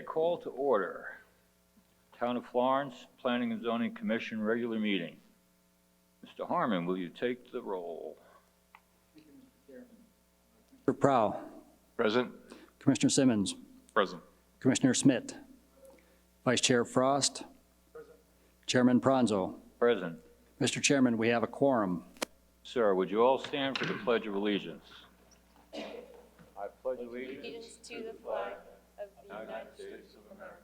call to order. Town of Florence Planning and Zoning Commission regular meeting. Mr. Harmon, will you take the roll? Commissioner Prow. Present. Commissioner Simmons. Present. Commissioner Schmidt. Vice Chair Frost. Present. Chairman Pranzo. Present. Mr. Chairman, we have a quorum. Sir, would you all stand for the Pledge of Allegiance? I pledge Allegiance to the flag of the United States of America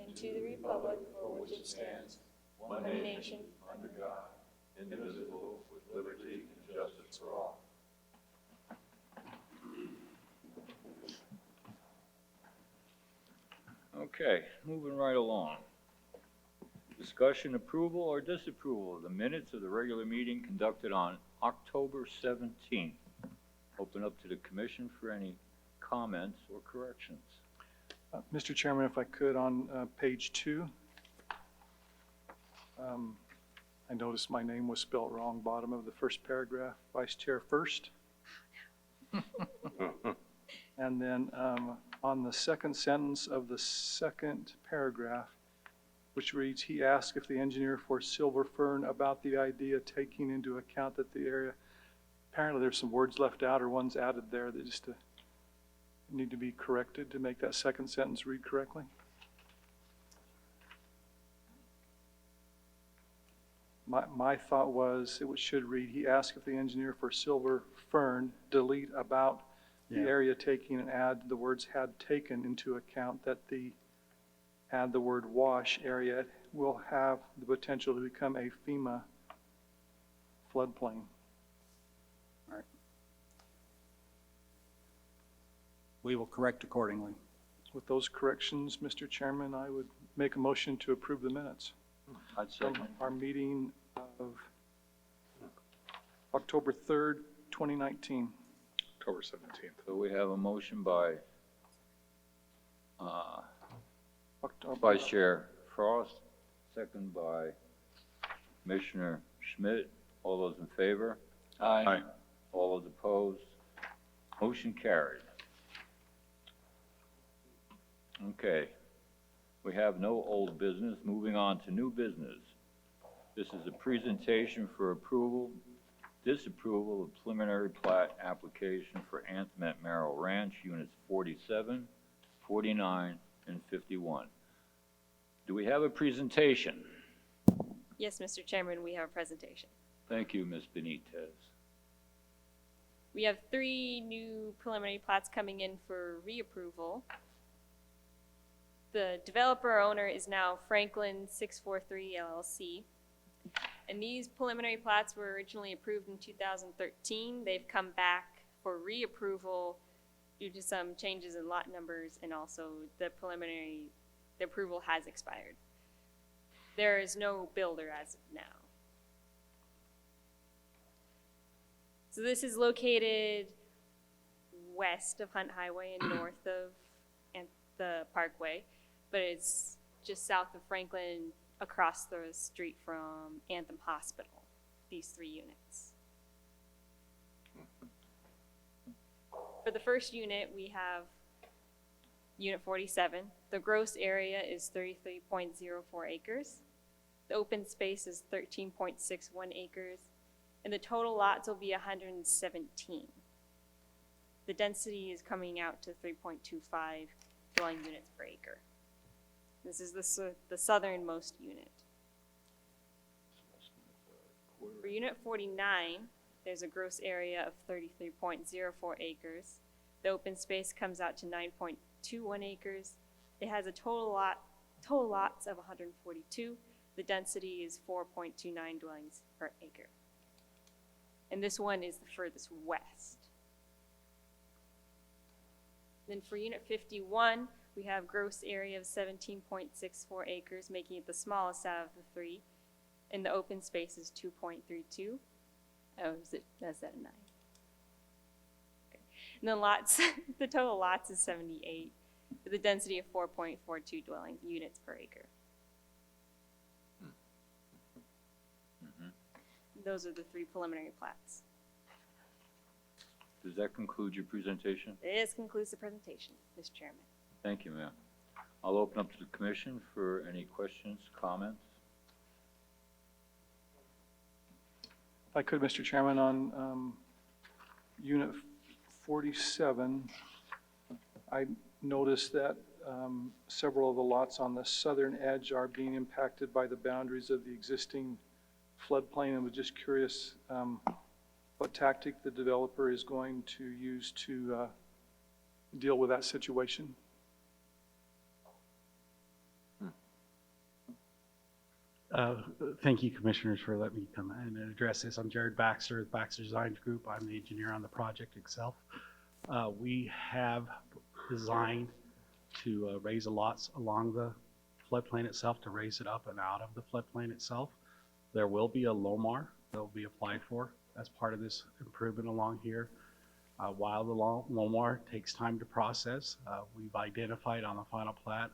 and to the republic for which it stands, one nation, under God, indivisible, with liberty and justice for all. Okay, moving right along. Discussion, approval, or disapproval of the minutes of the regular meeting conducted on October 17th. Open up to the commission for any comments or corrections. Mr. Chairman, if I could, on page 2, I noticed my name was spelled wrong, bottom of the first paragraph, Vice Chair first. And then on the second sentence of the second paragraph, which reads, he asked if the engineer for Silver Fern about the idea taking into account that the area, apparently there's some words left out or ones added there that just need to be corrected to make that second sentence read correctly. My thought was it should read, he asked if the engineer for Silver Fern delete about the area taking and add the words had taken into account that add the word wash area will have the potential to become a FEMA floodplain. All right. We will correct accordingly. With those corrections, Mr. Chairman, I would make a motion to approve the minutes I'd from second. our meeting of October 3rd, 2019. October 17th. So we have a motion by October. Vice Chair Frost, second by Commissioner Schmidt. All those in favor? Aye. All those opposed? Motion carried. Okay. We have no old business. Moving on to new business. This is a presentation for approval, disapproval of preliminary plat application for Anthem at Merrill Ranch, Units 47, 49, and 51. Do we have a presentation? Yes, Mr. Chairman, we have a presentation. Thank you, Ms. Benitez. We have 3 new preliminary plats coming in for reapproval. The developer owner is now Franklin 643 LLC. And these preliminary plats were originally approved in 2013. They've come back for reapproval due to some changes in lot numbers, and also the approval has expired. There is no builder as of now. So this is located west of Hunt Highway and north of the Parkway, but it's just south of Franklin, across the street from Anthem Hospital, these 3 units. For the first unit, we have Unit 47. The gross area is 33.04 acres. The open space is 13.61 acres, and the total lots will be 117. The density is coming out to 3.25 dwelling units per acre. This is the southernmost unit. For Unit 49, there's a gross area of 33.04 acres. The open space comes out to 9.21 acres. It has a total lots of 142. The density is 4.29 dwellings per acre. And this one is the furthest west. Then for Unit 51, we have gross area of 17.64 acres, making it the smallest out of the 3. And the open space is 2.32. Oh, that's that a 9? Okay. And the lots, the total lots is 78, with a density of 4.42 dwelling units per acre. Those are the 3 preliminary plats. Does that conclude your presentation? This concludes the presentation, Mr. Chairman. Thank you, ma'am. I'll open up to the commission for any questions, comments. If I could, Mr. Chairman, on Unit 47, I noticed that several of the lots on the southern edge are being impacted by the boundaries of the existing floodplain, and was just curious what tactic the developer is going to use to deal with that situation. Thank you, Commissioners, for letting me come in and address this. I'm Jared Baxter, with Baxter Designs Group. I'm the engineer on the project itself. We have designed to raise the lots along the floodplain itself, to raise it up and out of the floodplain itself. There will be a LOMAR that will be applied for as part of this improvement along here. While the LOMAR takes time to process, we've identified on the final plat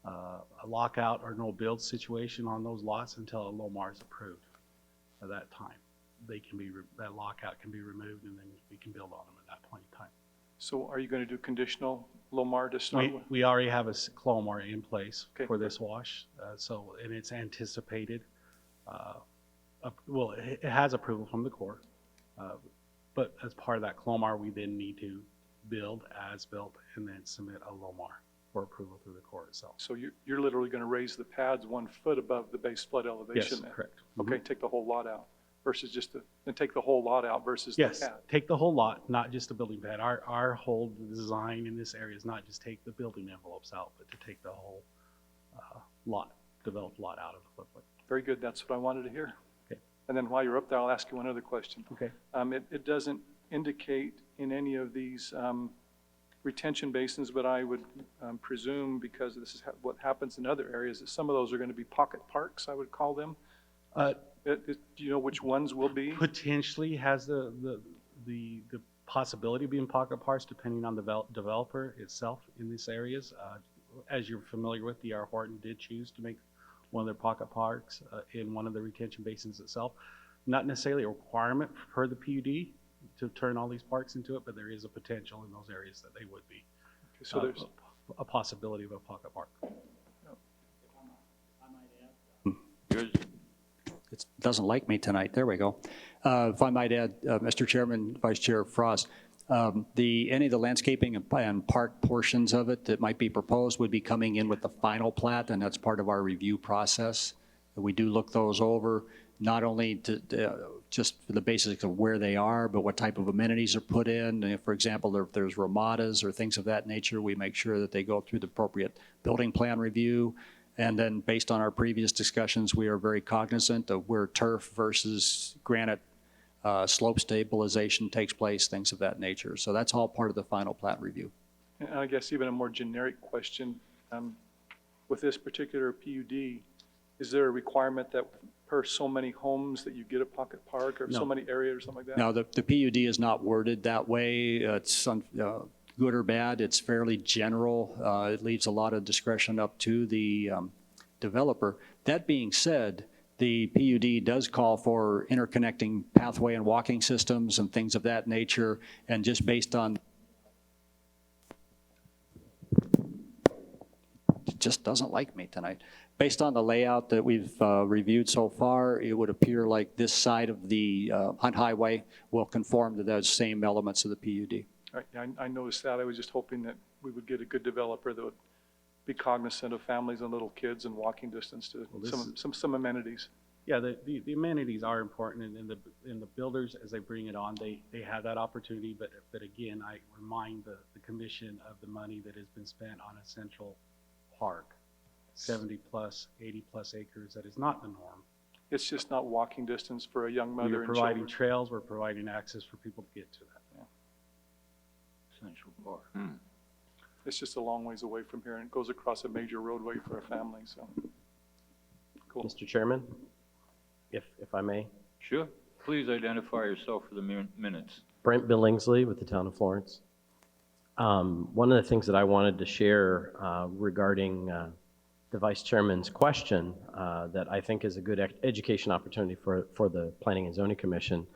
a lockout or no build situation on those lots until a LOMAR is approved. At that time, that lockout can be removed, and then we can build on them at that point in time. So are you going to do conditional LOMAR to start with? We already have a LOMAR in place Okay. for this wash, and it's anticipated. Well, it has approval from the Corps, but as part of that LOMAR, we then need to build as built and then submit a LOMAR for approval through the Corps itself. So you're literally going to raise the pads 1 foot above the base flood elevation? Yes, then? correct. Okay, take the whole lot out versus take the whole lot out versus Yes, the pad. take the whole lot, not just the building pad. Our whole design in this area is not just take the building envelopes out, but to take the whole developed lot out of the floodplain. Very good, that's what I wanted to hear. Okay. And then while you're up there, I'll ask you one other question. Okay. It doesn't indicate in any of these retention basins, but I would presume, because this is what happens in other areas, that some of those are going to be pocket parks, I would call them. Do you know which ones will be? Potentially has the possibility of being pocket parks depending on the developer itself in these areas. As you're familiar with, D.R. Horton did choose to make one of their pocket parks in one of the retention basins itself. Not necessarily a requirement for the PUD to turn all these parks into it, but there is a potential in those areas that they would be. Okay, so there's a possibility of a pocket park. Yours, It doesn't like me tonight. There we go. If I might add, Mr. Chairman, Vice Chair Frost, any of the landscaping and park portions of it that might be proposed would be coming in with the final plat, and that's part of our review process. We do look those over, not only just for the basics of where they are, but what type of amenities are put in. And if, for example, if there's ramadas or things of that nature, we make sure that they go through the appropriate building plan review. And then based on our previous discussions, we are very cognizant of where turf versus granite slope stabilization takes place, things of that nature. So that's all part of the final plat review. And I guess even a more generic question, with this particular PUD, is there a requirement that per so many homes that you get a pocket park, or so No. many areas or something like that? Now, the PUD is not worded that way. It's good or bad. It's fairly general. It leaves a lot of discretion up to the developer. That being said, the PUD does call for interconnecting pathway and walking systems and things of that nature, and just based on, it just doesn't like me tonight. Based on the layout that we've reviewed so far, it would appear like this side of the Hunt Highway will conform to those same elements of the PUD. Right, yeah, I noticed that. I was just hoping that we would get a good developer that would be cognizant of families and little kids and walking distance to some amenities. Yeah, the amenities are important, and the builders, as they bring it on, they have that opportunity. But again, I remind the commission of the money that has been spent on a central park, 70 plus, 80 plus acres. That is not the norm. It's just not walking distance for a young mother We're and providing children. trails. We're providing access for people to get to that. Central Park. It's just a long ways away from here, and it goes across a major roadway for a family, so. Cool. Mr. Chairman, if I may. Sure. Please identify yourself for the minutes. Brent Billingsley with the town of Florence. One of the things that I wanted to share regarding the Vice Chairman's question that I think is a good education opportunity for the Planning and Zoning Commission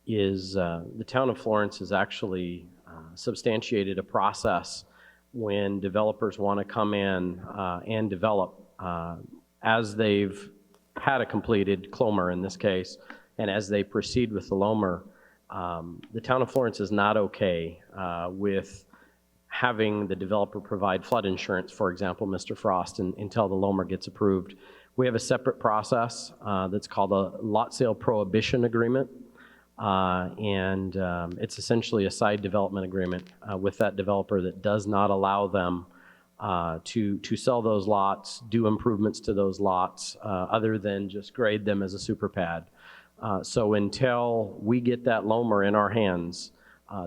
is the town of Florence has actually substantiated a process when developers want to come in and develop as they've had a completed CLOMR in this case, and as they proceed with the LOMR, the town of Florence is not okay with having the developer provide flood insurance, for example, Mr. Frost, until the LOMR gets approved. We have a separate process that's called a lot sale prohibition agreement. It's essentially a side development agreement with that developer that does not allow them to sell those lots, do improvements to those lots, other than just grade them as a super pad. So until we get that LOMR in our hands,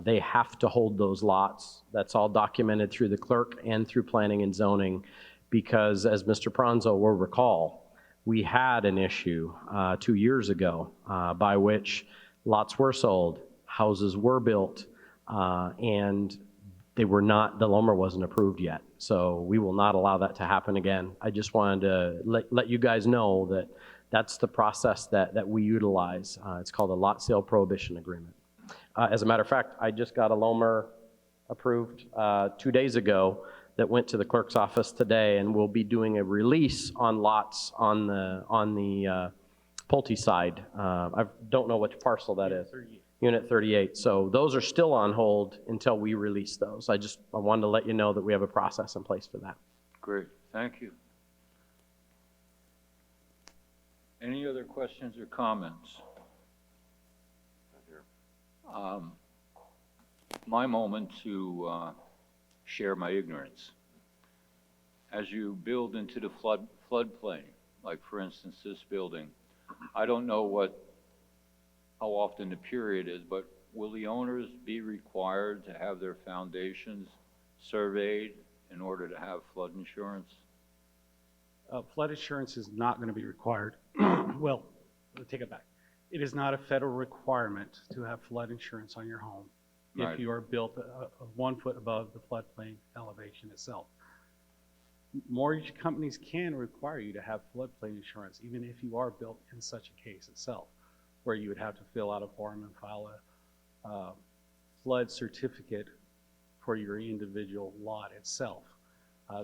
they have to hold those lots. That's all documented through the clerk and through planning and zoning, because as Mr. Pranzo will recall, we had an issue 2 years ago by which lots were sold, houses were built, and they were not, the LOMR wasn't approved yet. So we will not allow that to happen again. I just wanted to let you guys know that that's the process that we utilize. It's called a lot sale prohibition agreement. As a matter of fact, I just got a LOMR approved 2 days ago that went to the clerk's office today, and we'll be doing a release on lots on the Pulte side. I don't know which parcel that is. Unit 38. So those are still on hold until we release those. I wanted to let you know that we have a process in place for that. Great, thank you. Any other questions or comments? My moment to share my ignorance. As you build into the floodplain, like for instance this building, I don't know how often the period is, but will the owners be required to have their foundations surveyed in order to have flood insurance? Flood insurance is not going to be required. Well, let me take it back. It is not a federal requirement to have flood insurance on your home Right. if you are built 1 foot above the floodplain elevation itself. Mortgage companies can require you to have floodplain insurance even if you are built in such a case itself, where you would have to fill out a form and file a flood certificate for your individual lot itself.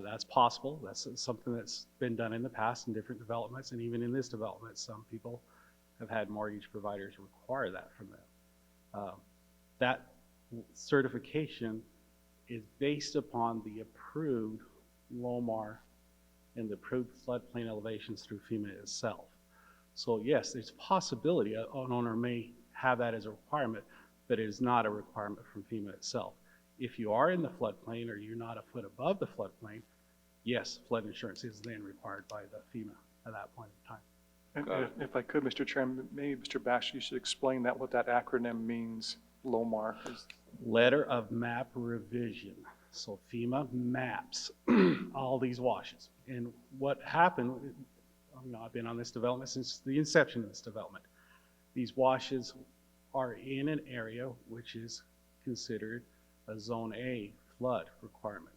That's possible. That's something that's been done in the past in different developments, and even in this development, some people have had mortgage providers require that from them. That certification is based upon the approved LOMR and the approved floodplain elevations through FEMA itself. So yes, there's a possibility an owner may have that as a requirement, but it is not a requirement from FEMA itself. If you are in the floodplain or you're not a foot above the floodplain, yes, flood insurance is then required by the FEMA at that point in time. And if I could, Mr. Chairman, maybe Mr. Baxter, you should explain what that acronym means, LOMR. Letter of map revision. So FEMA maps all these washes. And what happened, I've been on this development since the inception of this development. These washes are in an area which is considered a Zone A flood requirement.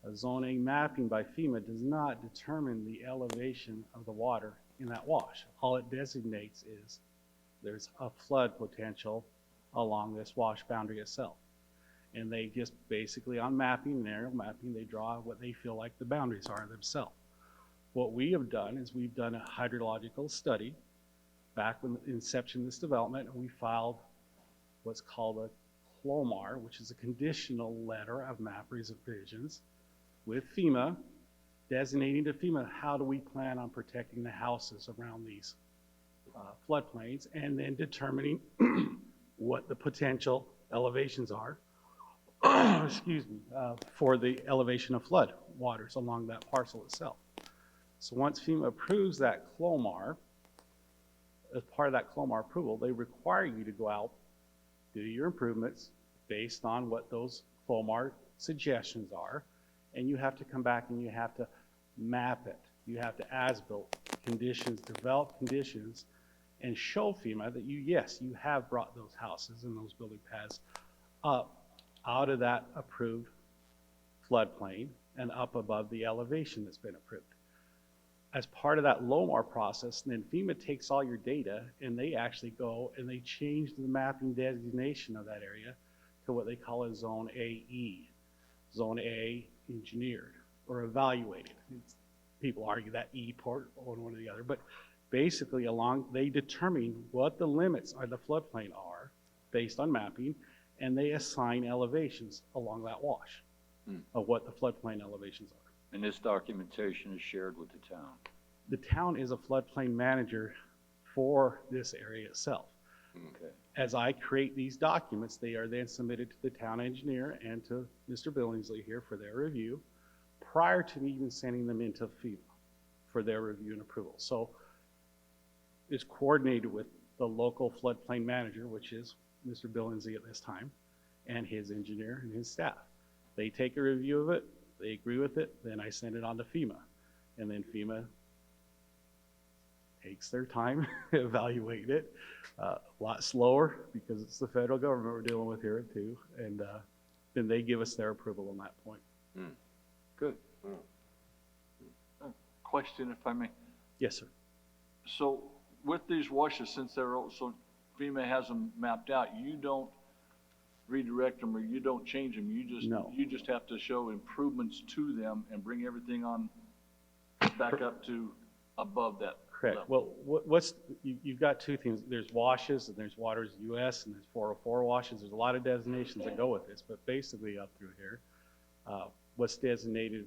A Zone A mapping by FEMA does not determine the elevation of the water in that wash. All it designates is there's a flood potential along this wash boundary itself. And they just basically on mapping, aerial mapping, they draw what they feel like the boundaries are themselves. What we have done is we've done a hydrological study back when the inception of this development, and we filed what's called a CLOMR, which is a conditional letter of map revisions with FEMA, designating to FEMA how do we plan on protecting the houses around these floodplains, and then determining what the potential elevations are excuse me, for the elevation of flood waters along that parcel itself. So once FEMA approves that CLOMR, as part of that CLOMR approval, they require you to go out, do your improvements based on what those CLOMR suggestions are, and you have to come back and you have to map it. You have to as-built conditions, develop conditions, and show FEMA that yes, you have brought those houses and those building pads up out of that approved floodplain and up above the elevation that's been approved. As part of that LOMR process, then FEMA takes all your data and they actually go and they change the mapping designation of that area to what they call a Zone AE. Zone A engineered or evaluated. People argue that E part or one or the other, but basically they determine what the limits of the floodplain are based on mapping, and they assign elevations along that wash of what the floodplain elevations are. And this documentation is shared with the town. The town is a floodplain manager for this area itself. Okay. As I create these documents, they are then submitted to the town engineer and to Mr. Billingsley here for their review, prior to me even sending them into FEMA for their review and approval. So it's coordinated with the local floodplain manager, which is Mr. Billingsley at this time, and his engineer and his staff. They take a review of it, they agree with it, then I send it on to FEMA. And then FEMA takes their time, evaluate it, a lot slower because it's the federal government we're dealing with here too. And then they give us their approval on that point. Good. Question, if I may. Yes, sir. So with these washes, since they're, so FEMA has them mapped out, you don't redirect them or you don't change them, No. you just have to show improvements to them and bring everything on back up to above that Correct. level. Well, you've got two things. There's washes and there's waters US and there's 404 washes. There's a lot of designations that go with this, but basically up through here, what's designated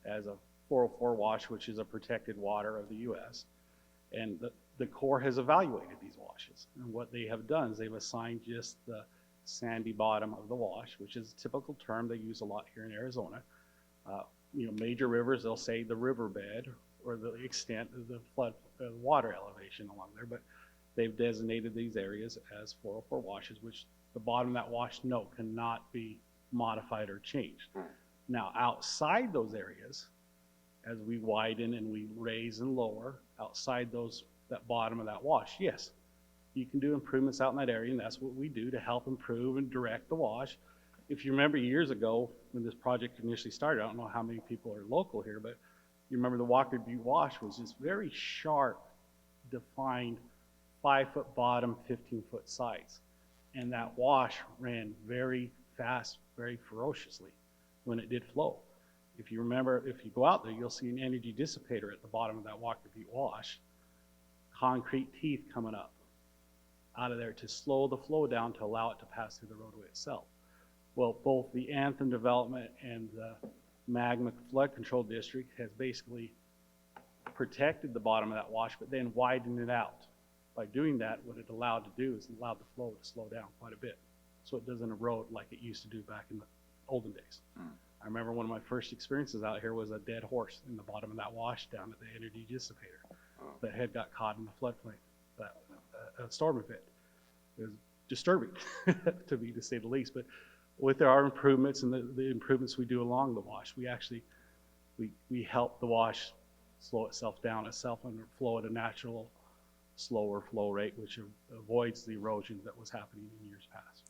as a 404 wash, which is a protected water of the US. And the Corps has evaluated these washes. And what they have done is they've assigned just the sandy bottom of the wash, which is a typical term they use a lot here in Arizona. Major rivers, they'll say the riverbed or the extent of the flood water elevation along there, but they've designated these areas as 404 washes, which the bottom of that wash, no, cannot be modified or changed. Now, outside those areas, as we widen and we raise and lower, outside that bottom of that wash, yes, you can do improvements out in that area, and that's what we do to help improve and direct the wash. If you remember years ago, when this project initially started, I don't know how many people are local here, but you remember the Walker Butte Wash was this very sharp, defined 5-foot bottom, 15-foot sides. And that wash ran very fast, very ferociously when it did flow. If you remember, if you go out there, you'll see an energy dissipator at the bottom of that Walker Butte Wash, concrete teeth coming up out of there to slow the flow down to allow it to pass through the roadway itself. Well, both the Anthem development and the Magma Flood Control District has basically protected the bottom of that wash, but then widened it out. By doing that, what it allowed to do is allowed the flow to slow down quite a bit, so it doesn't erode like it used to do back in the olden days. I remember one of my first experiences out here was a dead horse in the bottom of that wash down at the energy dissipator that had got caught in the floodplain, a storm event. It was disturbing to me, to say the least, but with our improvements and the improvements we do along the wash, we actually, we help the wash slow itself down itself and flow at a natural, slower flow rate, which avoids the erosion that was happening in years past.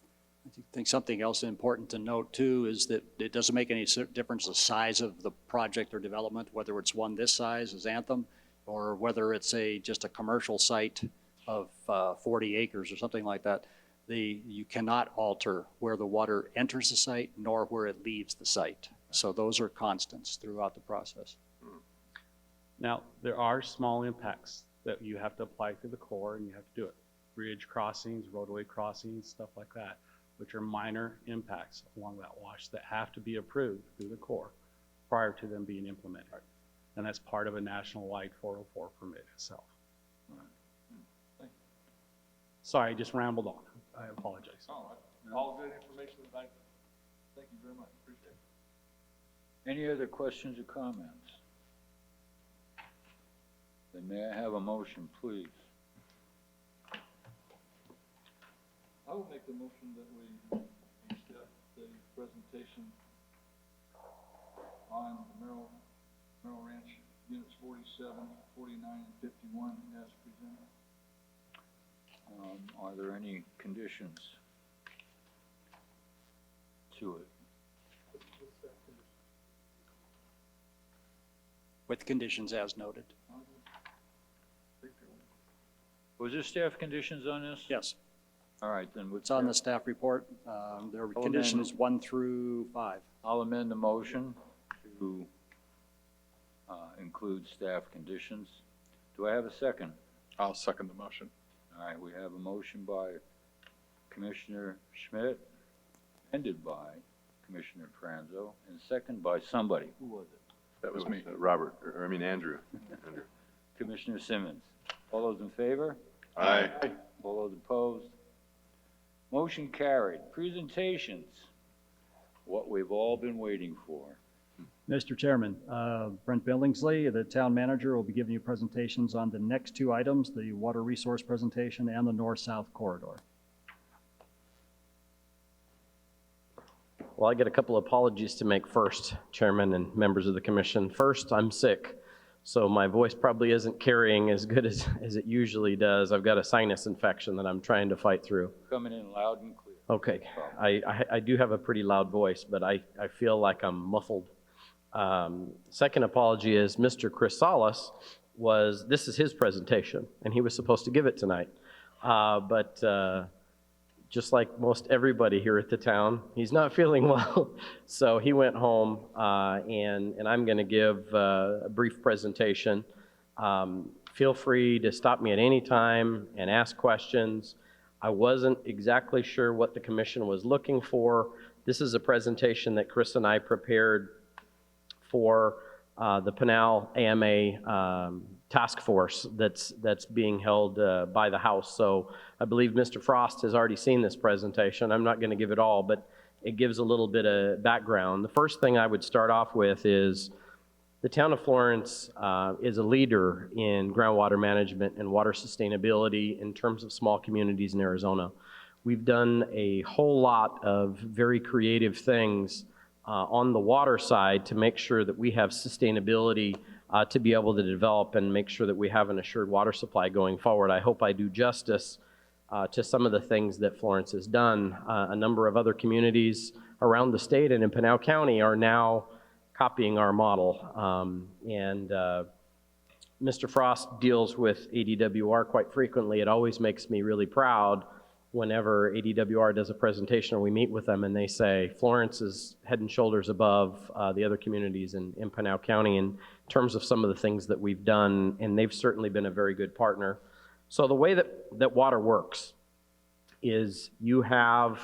I think something else important to note too is that it doesn't make any difference the size of the project or development, whether it's one this size as Anthem, or whether it's just a commercial site of 40 acres or something like that. You cannot alter where the water enters the site nor where it leaves the site. So those are constants throughout the process. Now, there are small impacts that you have to apply through the Corps, and you have to do it. Bridge crossings, roadway crossings, stuff like that, which are minor impacts along that wash that have to be approved through the Corps prior to them being implemented. And that's part of a national-wide 404 permit itself. Sorry, I just rambled on. I apologize. All good information. Thank you very much. Appreciate it. Any other questions or comments? Then may I have a motion, please? I will make the motion that we accept the presentation on the Merrill Ranch units 47, 49, and 51 as presented. Are there any conditions to it? With conditions as noted. Was there staff conditions on this? Yes. All right, then with It's on the that, staff report. There are Oh, conditions 1 through 5. I'll amend the motion to include staff conditions. Do I have a second? I'll second the motion. All right, we have a motion by Commissioner Schmidt, ended by Commissioner Franzo, and second by somebody. Who was it? That was me. Andrew. Commissioner Simmons. All those in favor? Aye. All those opposed? Motion carried. Presentations, what we've all been waiting for. Mr. Chairman, Brent Billingsley, the town manager, will be giving you presentations on the next 2 items, the water resource presentation and the north-south corridor. Well, I get a couple apologies to make first, Chairman and members of the commission. First, I'm sick, so my voice probably isn't carrying as good as it usually does. I've got a sinus infection that I'm trying to fight through. Coming in loud and clear. Okay, I do have a pretty loud voice, but I feel like I'm muffled. Second apology is Mr. Chris Salas this is his presentation, and he was supposed to give it tonight. But just like most everybody here at the town, he's not feeling well. So he went home, and I'm going to give a brief presentation. Feel free to stop me at any time and ask questions. I wasn't exactly sure what the commission was looking for. This is a presentation that Chris and I prepared for the Pinal AMA task force that's being held by the House. So I believe Mr. Frost has already seen this presentation. I'm not going to give it all, but it gives a little bit of background. The first thing I would start off with is the town of Florence is a leader in groundwater management and water sustainability in terms of small communities in Arizona. We've done a whole lot of very creative things on the water side to make sure that we have sustainability to be able to develop and make sure that we have an assured water supply going forward. I hope I do justice to some of the things that Florence has done. A number of other communities around the state and in Pinal County are now copying our model. Mr. Frost deals with ADWR quite frequently. It always makes me really proud whenever ADWR does a presentation or we meet with them and they say Florence is head and shoulders above the other communities in Pinal County in terms of some of the things that we've done, and they've certainly been a very good partner. So the way that water works is you have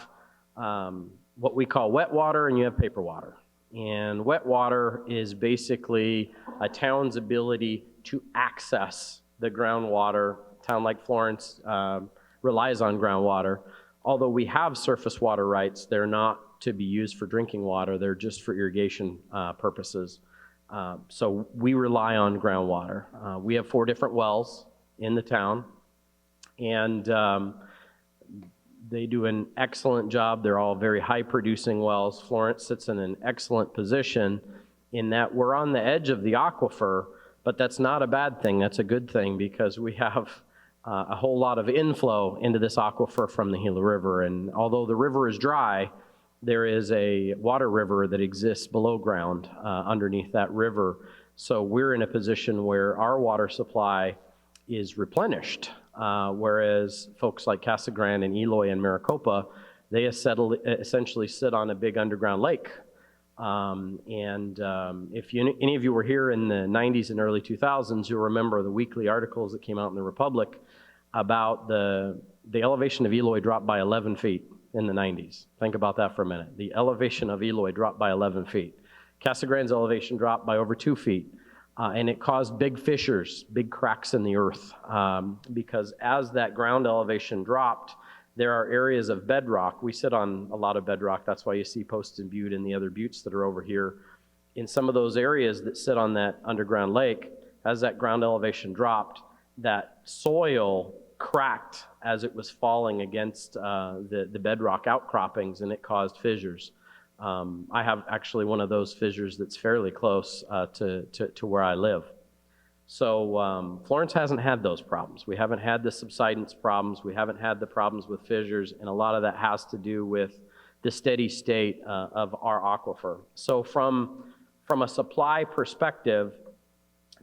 what we call wet water and you have paper water. And wet water is basically a town's ability to access the groundwater. A town like Florence relies on groundwater. Although we have surface water rights, they're not to be used for drinking water. They're just for irrigation purposes. So we rely on groundwater. We have 4 different wells in the town, and they do an excellent job. They're all very high-producing wells. Florence sits in an excellent position in that we're on the edge of the aquifer, but that's not a bad thing. That's a good thing because we have a whole lot of inflow into this aquifer from the Gila River. And although the river is dry, there is a water river that exists below ground underneath that river. So we're in a position where our water supply is replenished, whereas folks like Casa Grande and Eloy and Maricopa, they essentially sit on a big underground lake. If any of you were here in the 90s and early 2000s, you'll remember the weekly articles that came out in the Republic about the elevation of Eloy dropped by 11 feet in the 90s. Think about that for a minute. The elevation of Eloy dropped by 11 feet. Casa Grande's elevation dropped by over 2 feet. And it caused big fissures, big cracks in the earth, because as that ground elevation dropped, there are areas of bedrock. We sit on a lot of bedrock. That's why you see Poston Butte and the other buttes that are over here. In some of those areas that sit on that underground lake, as that ground elevation dropped, that soil cracked as it was falling against the bedrock outcroppings, and it caused fissures. I have actually one of those fissures that's fairly close to where I live. So Florence hasn't had those problems. We haven't had the subsidence problems. We haven't had the problems with fissures, and a lot of that has to do with the steady state of our aquifer. So from a supply perspective,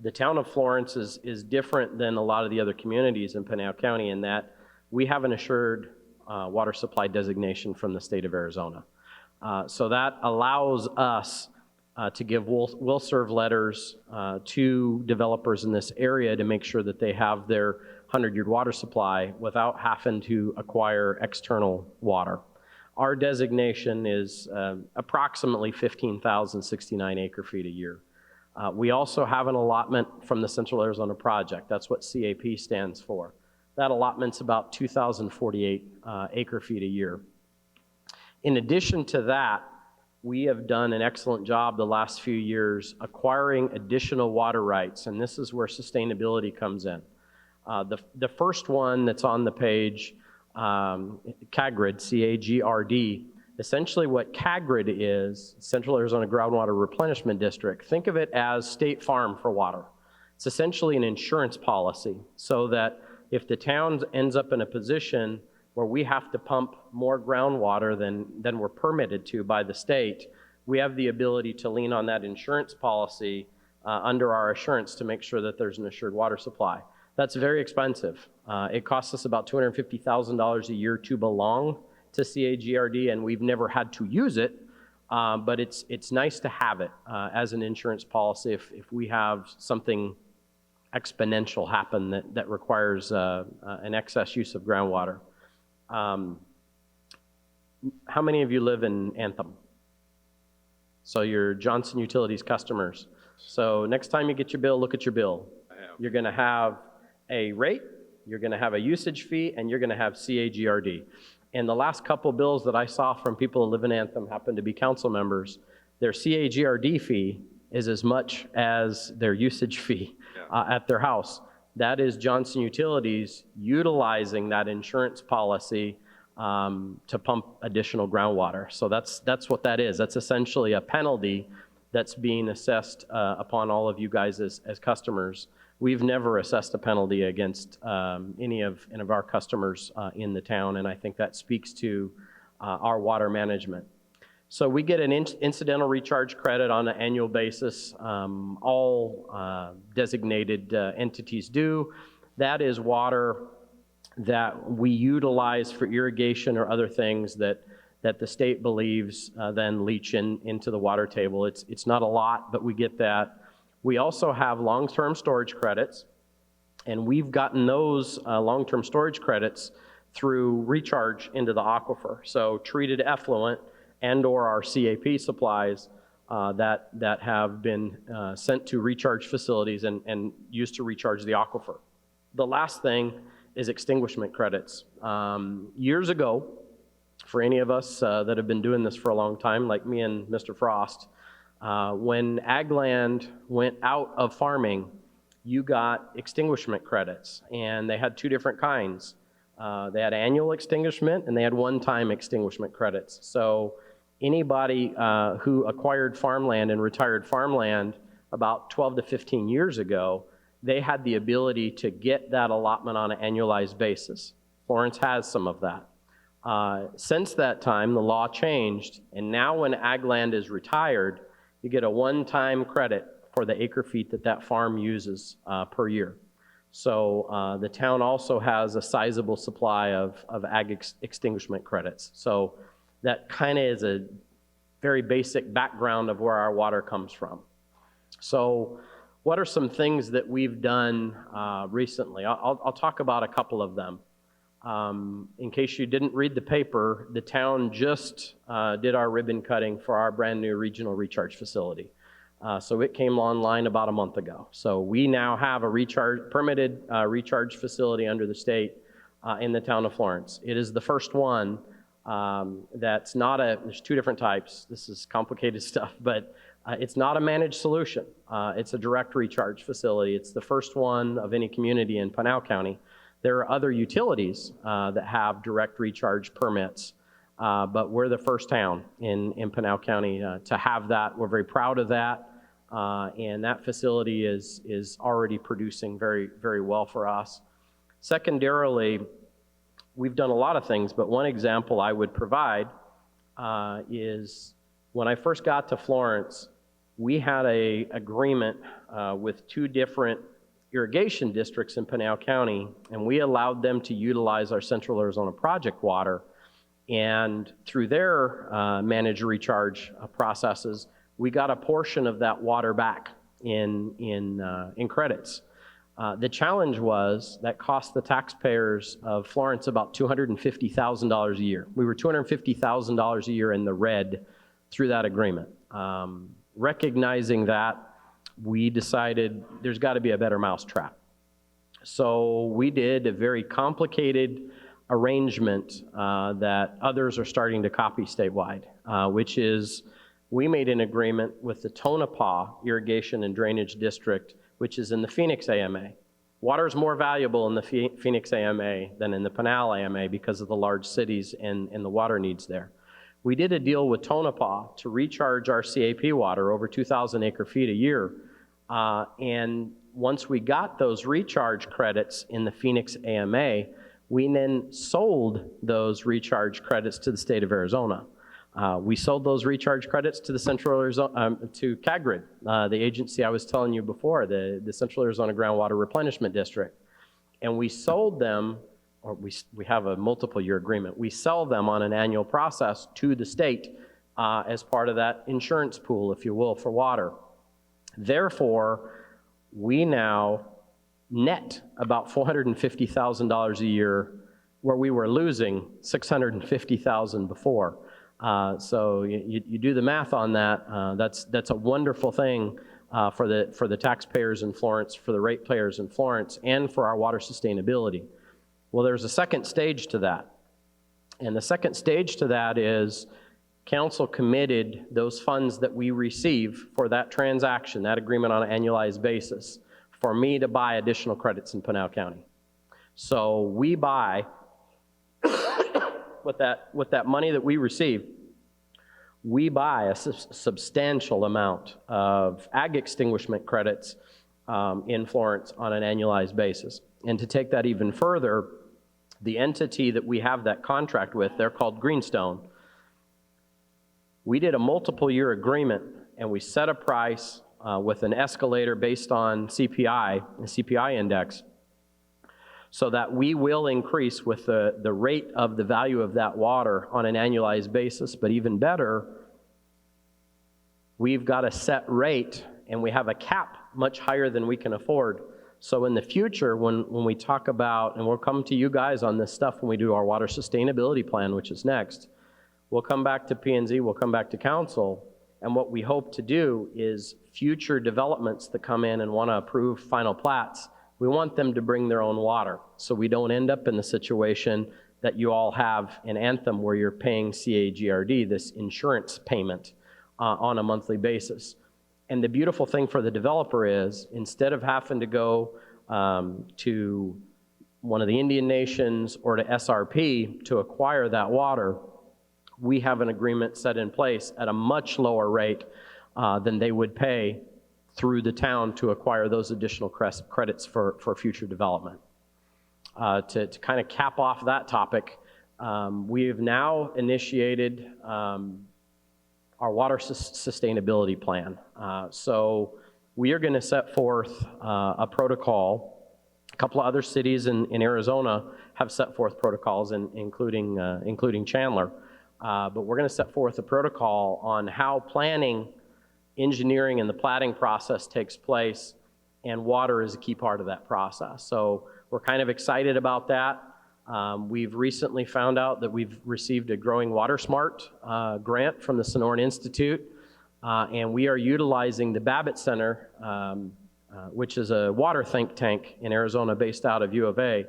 the town of Florence is different than a lot of the other communities in Pinal County in that we have an assured water supply designation from the state of Arizona. So that allows us to give will serve letters to developers in this area to make sure that they have their 100-year water supply without having to acquire external water. Our designation is approximately 15,069 acre feet a year. We also have an allotment from the Central Arizona Project. That's what CAP stands for. That allotment's about 2,048 acre feet a year. In addition to that, we have done an excellent job the last few years acquiring additional water rights, and this is where sustainability comes in. The first one that's on the page, CAGRD, C-A-G-R-D, essentially what CAGRD is, Central Arizona Groundwater Replenishment District, think of it as State Farm for water. It's essentially an insurance policy so that if the town ends up in a position where we have to pump more groundwater than we're permitted to by the state, we have the ability to lean on that insurance policy under our assurance to make sure that there's an assured water supply. That's very expensive. It costs us about $250,000 a year to belong to CAGRD, and we've never had to use it, but it's nice to have it as an insurance policy if we have something exponential happen that requires an excess use of groundwater. How many of you live in Anthem? So you're Johnson Utilities customers. So next time you get your bill, look at your bill. You're gonna have a rate, you're gonna have a usage fee, and you're gonna have CAGRD. And the last couple bills that I saw from people who live in Anthem happen to be council members, their CAGRD fee is as much as their usage fee at their house. That is Johnson Utilities utilizing that insurance policy to pump additional groundwater. So that's what that is. That's essentially a penalty that's being assessed upon all of you guys as customers. We've never assessed a penalty against any of our customers in the town, and I think that speaks to our water management. So we get an incidental recharge credit on an annual basis. All designated entities do. That is water that we utilize for irrigation or other things that the state believes then leach into the water table. It's not a lot, but we get that. We also have long-term storage credits, and we've gotten those long-term storage credits through recharge into the aquifer. So treated effluent and or our CAP supplies that have been sent to recharge facilities and used to recharge the aquifer. The last thing is extinguishment credits. Years ago, for any of us that have been doing this for a long time, like me and Mr. Frost, when ag land went out of farming, you got extinguishment credits, and they had two different kinds. They had annual extinguishment and they had one-time extinguishment credits. So anybody who acquired farmland and retired farmland about 12 to 15 years ago, they had the ability to get that allotment on an annualized basis. Florence has some of that. Since that time, the law changed, and now when ag land is retired, you get a one-time credit for the acre feet that farm uses per year. So the town also has a sizable supply of ag extinguishment credits. So that kind of is a very basic background of where our water comes from. So what are some things that we've done recently? I'll talk about a couple of them. In case you didn't read the paper, the town just did our ribbon cutting for our brand new regional recharge facility. So it came online about a month ago. So we now have a permitted recharge facility under the state in the town of Florence. It is the first one that's not there's two different types. This is complicated stuff, but it's not a managed solution. It's a direct recharge facility. It's the first one of any community in Pinal County. There are other utilities that have direct recharge permits, but we're the first town in Pinal County to have that. We're very proud of that, and that facility is already producing very, very well for us. Secondarily, we've done a lot of things, but one example I would provide is when I first got to Florence, we had an agreement with two different irrigation districts in Pinal County, and we allowed them to utilize our Central Arizona project water. And through their managed recharge processes, we got a portion of that water back in credits. The challenge was that cost the taxpayers of Florence about $250,000 a year. We were $250,000 a year in the red through that agreement. Recognizing that, we decided there's got to be a better mousetrap. So we did a very complicated arrangement that others are starting to copy statewide, which is we made an agreement with the Tonopah Irrigation and Drainage District, which is in the Phoenix AMA. Water is more valuable in the Phoenix AMA than in the Pinal AMA because of the large cities and the water needs there. We did a deal with Tonopah to recharge our CAP water over 2,000 acre feet a year. And once we got those recharge credits in the Phoenix AMA, we then sold those recharge credits to the state of Arizona. We sold those recharge credits to the Central Arizona, to CAGRID, the agency I was telling you before, the Central Arizona Groundwater Replenishment District. And we sold them, or we have a multiple year agreement. We sell them on an annual process to the state as part of that insurance pool, if you will, for water. Therefore, we now net about $450,000 a year where we were losing $650,000 before. So you do the math on that. That's a wonderful thing for the taxpayers in Florence, for the ratepayers in Florence, and for our water sustainability. Well, there's a second stage to that. And the second stage to that is council committed those funds that we receive for that transaction, that agreement on an annualized basis, for me to buy additional credits in Pinal County. So we buy, with that money that we receive, we buy a substantial amount of ag extinguishment credits in Florence on an annualized basis. And to take that even further, the entity that we have that contract with, they're called Greenstone. We did a multiple year agreement and we set a price with an escalator based on CPI, the CPI index, so that we will increase with the rate of the value of that water on an annualized basis. But even better, we've got a set rate and we have a cap much higher than we can afford. So in the future, when we talk about, and we'll come to you guys on this stuff when we do our water sustainability plan, which is next, we'll come back to P&Z, we'll come back to council, and what we hope to do is future developments that come in and want to approve final plats, we want them to bring their own water, so we don't end up in the situation that you all have in Anthem where you're paying CAGRD, this insurance payment, on a monthly basis. And the beautiful thing for the developer is, instead of having to go to one of the Indian nations or to SRP to acquire that water, we have an agreement set in place at a much lower rate than they would pay through the town to acquire those additional credits for future development. To kind of cap off that topic, we have now initiated our water sustainability plan. So we are going to set forth a protocol. A couple of other cities in Arizona have set forth protocols, including Chandler. But we're going to set forth a protocol on how planning, engineering, and the platting process takes place, and water is a key part of that process. So we're kind of excited about that. We've recently found out that we've received a Growing Water Smart grant from the Sonoran Institute, and we are utilizing the Babbitt Center, which is a water think tank in Arizona based out of U of A.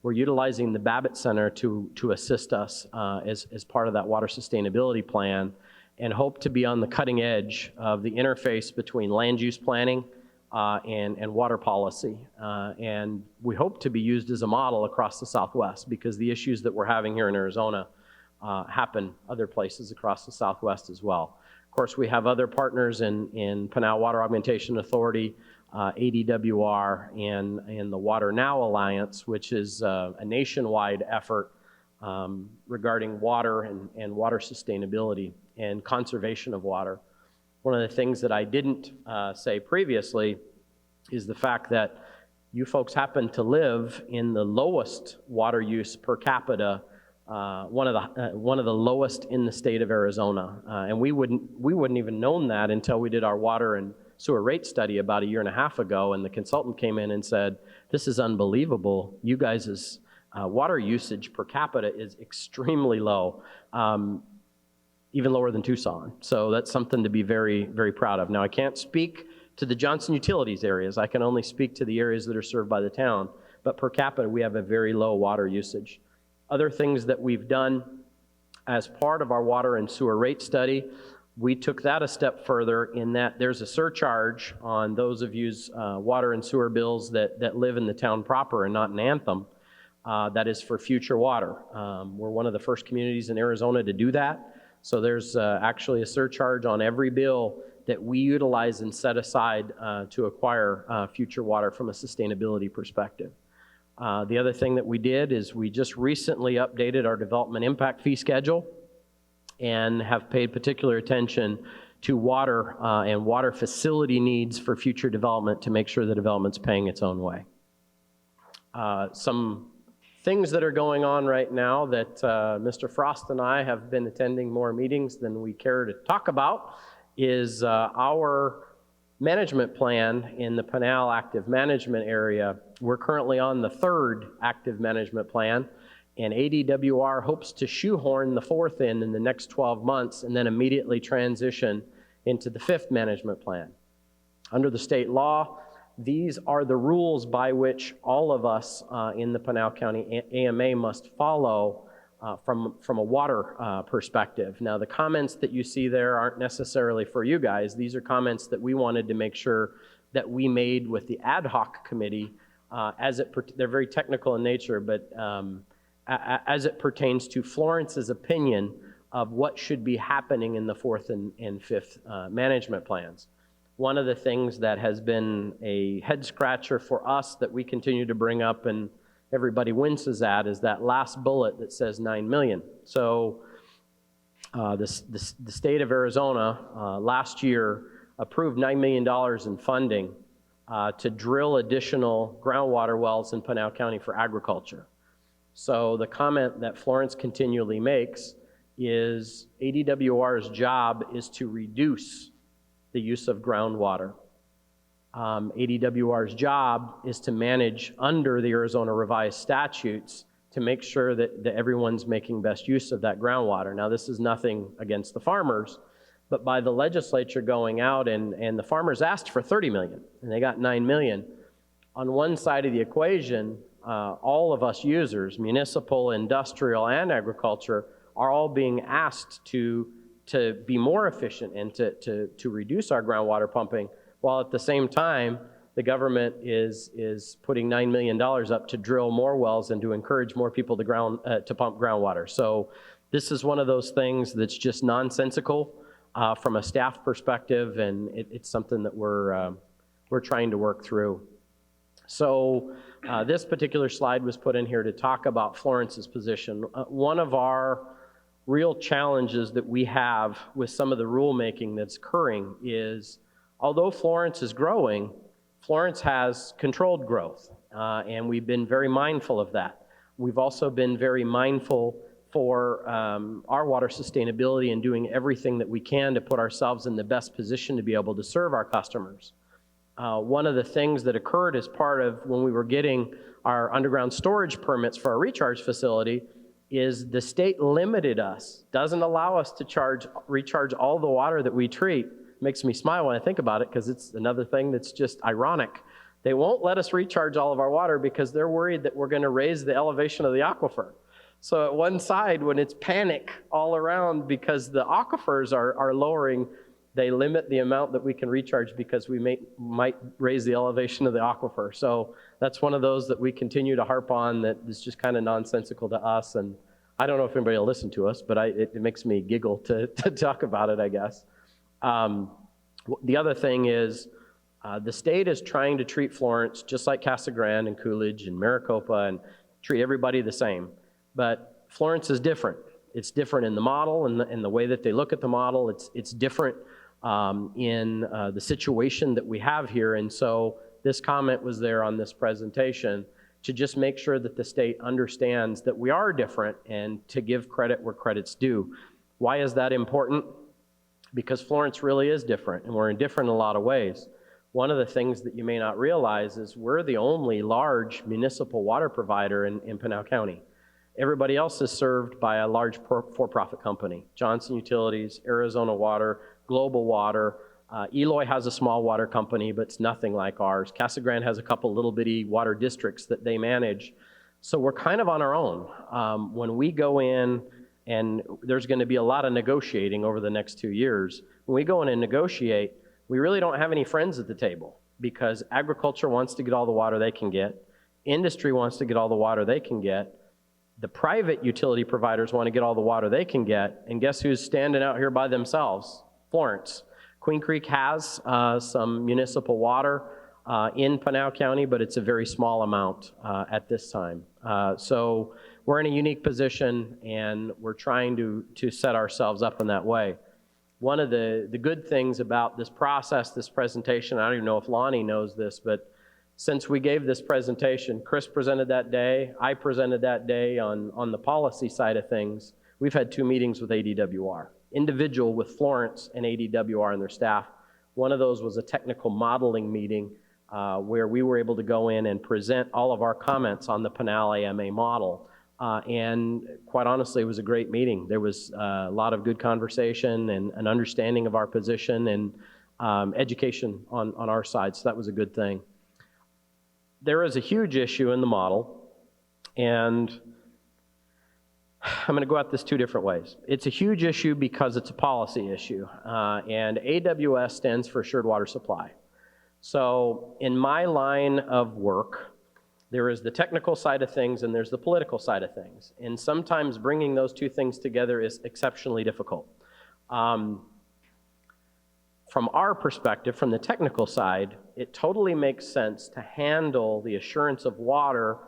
We're utilizing the Babbitt Center to assist us as part of that water sustainability plan, and hope to be on the cutting edge of the interface between land use planning and water policy. And we hope to be used as a model across the Southwest, because the issues that we're having here in Arizona happen other places across the Southwest as well. Of course, we have other partners in Pinal Water Augmentation Authority, ADWR, and the Water Now Alliance, which is a nationwide effort regarding water and water sustainability and conservation of water. One of the things that I didn't say previously is the fact that you folks happen to live in the lowest water use per capita, one of the lowest in the state of Arizona. And we wouldn't even known that until we did our water and sewer rate study about 1.5 years ago, and the consultant came in and said, this is unbelievable. You guys' water usage per capita is extremely low, even lower than Tucson. So that's something to be very, very proud of. Now, I can't speak to the Johnson Utilities areas. I can only speak to the areas that are served by the town. But per capita, we have a very low water usage. Other things that we've done as part of our water and sewer rate study, we took that a step further in that there's a surcharge on those of you's water and sewer bills that live in the town proper and not in Anthem. That is for future water. We're one of the first communities in Arizona to do that. So there's actually a surcharge on every bill that we utilize and set aside to acquire future water from a sustainability perspective. The other thing that we did is we just recently updated our development impact fee schedule and have paid particular attention to water and water facility needs for future development to make sure the development's paying its own way. Some things that are going on right now that Mr. Frost and I have been attending more meetings than we care to talk about is our management plan in the Pinal active management area. We're currently on the 3rd active management plan, and ADWR hopes to shoehorn the 4th in the next 12 months and then immediately transition into the 5th management plan. Under the state law, these are the rules by which all of us in the Pinal County AMA must follow from a water perspective. Now, the comments that you see there aren't necessarily for you guys. These are comments that we wanted to make sure that we made with the ad hoc committee they're very technical in nature, but as it pertains to Florence's opinion of what should be happening in the 4th and 5th management plans. One of the things that has been a head scratcher for us that we continue to bring up and everybody winces at is that last bullet that says 9 million. So the state of Arizona last year approved $9 million in funding to drill additional groundwater wells in Pinal County for agriculture. So the comment that Florence continually makes is ADWR's job is to reduce the use of groundwater. ADWR's job is to manage under the Arizona revised statutes to make sure that everyone's making best use of that groundwater. Now, this is nothing against the farmers, but by the legislature going out and the farmers asked for 30 million and they got 9 million. On one side of the equation, all of us users, municipal, industrial, and agriculture, are all being asked to be more efficient and to reduce our groundwater pumping, while at the same time, the government is putting $9 million up to drill more wells and to encourage more people to pump groundwater. So this is one of those things that's just nonsensical from a staff perspective, and it's something that we're trying to work through. So this particular slide was put in here to talk about Florence's position. One of our real challenges that we have with some of the rulemaking that's occurring is, although Florence is growing, Florence has controlled growth, and we've been very mindful of that. We've also been very mindful for our water sustainability and doing everything that we can to put ourselves in the best position to be able to serve our customers. One of the things that occurred as part of when we were getting our underground storage permits for our recharge facility is the state limited us, doesn't allow us to recharge all the water that we treat. Makes me smile when I think about it because it's another thing that's just ironic. They won't let us recharge all of our water because they're worried that we're going to raise the elevation of the aquifer. So at one side, when it's panic all around because the aquifers are lowering, they limit the amount that we can recharge because we might raise the elevation of the aquifer. So that's one of those that we continue to harp on that is just kind of nonsensical to us. And I don't know if anybody will listen to us, but it makes me giggle to talk about it, I guess. The other thing is the state is trying to treat Florence just like Casa Grande and Coolidge and Maricopa and treat everybody the same. But Florence is different. It's different in the model and the way that they look at the model. It's different in the situation that we have here. And so this comment was there on this presentation to just make sure that the state understands that we are different and to give credit where credit's due. Why is that important? Because Florence really is different, and we're different in a lot of ways. One of the things that you may not realize is we're the only large municipal water provider in Pinal County. Everybody else is served by a large for-profit company. Johnson Utilities, Arizona Water, Global Water. Eloy has a small water company, but it's nothing like ours. Casa Grande has a couple little bitty water districts that they manage. So we're kind of on our own. When we go in, and there's going to be a lot of negotiating over the next 2 years, when we go in and negotiate, we really don't have any friends at the table because agriculture wants to get all the water they can get. Industry wants to get all the water they can get. The private utility providers want to get all the water they can get. And guess who's standing out here by themselves? Florence. Queen Creek has some municipal water in Pinal County, but it's a very small amount at this time. So we're in a unique position, and we're trying to set ourselves up in that way. One of the good things about this process, this presentation, I don't even know if Lonnie knows this, but since we gave this presentation, Chris presented that day, I presented that day on the policy side of things, we've had 2 meetings with ADWR. Individual with Florence and ADWR and their staff. One of those was a technical modeling meeting where we were able to go in and present all of our comments on the Pinal AMA model. And quite honestly, it was a great meeting. There was a lot of good conversation and an understanding of our position and education on our side, so that was a good thing. There is a huge issue in the model, and I'm going to go at this 2 different ways. It's a huge issue because it's a policy issue, and AWS stands for Assured Water Supply. So in my line of work, there is the technical side of things and there's the political side of things. And sometimes bringing those 2 things together is exceptionally difficult. From our perspective, from the technical side, it totally makes sense to handle the assurance of water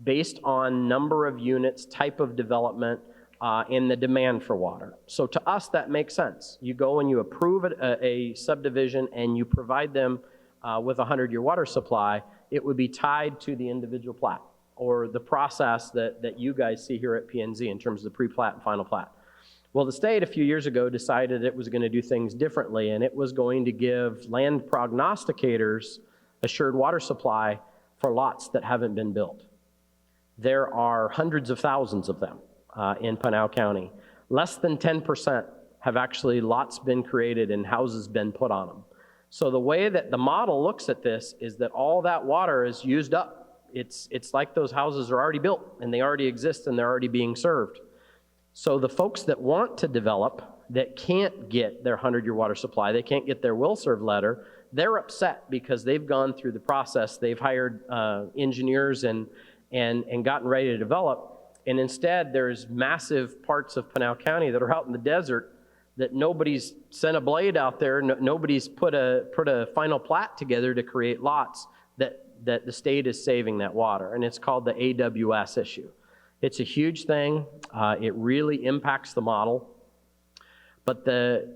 based on number of units, type of development, and the demand for water. So to us, that makes sense. You go and you approve a subdivision and you provide them with a 100-year water supply, it would be tied to the individual plat or the process that you guys see here at P&Z in terms of the pre-plat and final plat. Well, the state a few years ago decided it was going to do things differently, and it was going to give land prognosticators assured water supply for lots that haven't been built. There are hundreds of thousands of them in Pinal County. Less than 10% have actually lots been created and houses been put on them. So the way that the model looks at this is that all that water is used up. It's like those houses are already built and they already exist and they're already being served. So the folks that want to develop that can't get their 100-year water supply, they can't get their will serve letter, they're upset because they've gone through the process. They've hired engineers and gotten ready to develop. And instead, there's massive parts of Pinal County that are out in the desert that nobody's sent a blade out there, nobody's put a final plat together to create lots that the state is saving that water. And it's called the AWS issue. It's a huge thing. It really impacts the model. But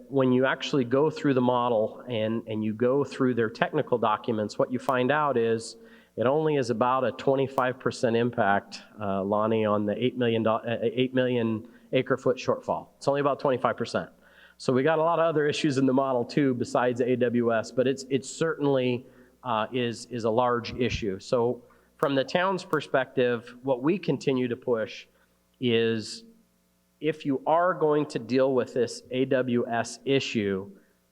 when you actually go through the model and you go through their technical documents, what you find out is it only is about a 25% impact, Lonnie, on the 8 million acre foot shortfall. It's only about 25%. So we got a lot of other issues in the model too besides AWS, but it certainly is a large issue. So from the town's perspective, what we continue to push is if you are going to deal with this AWS issue,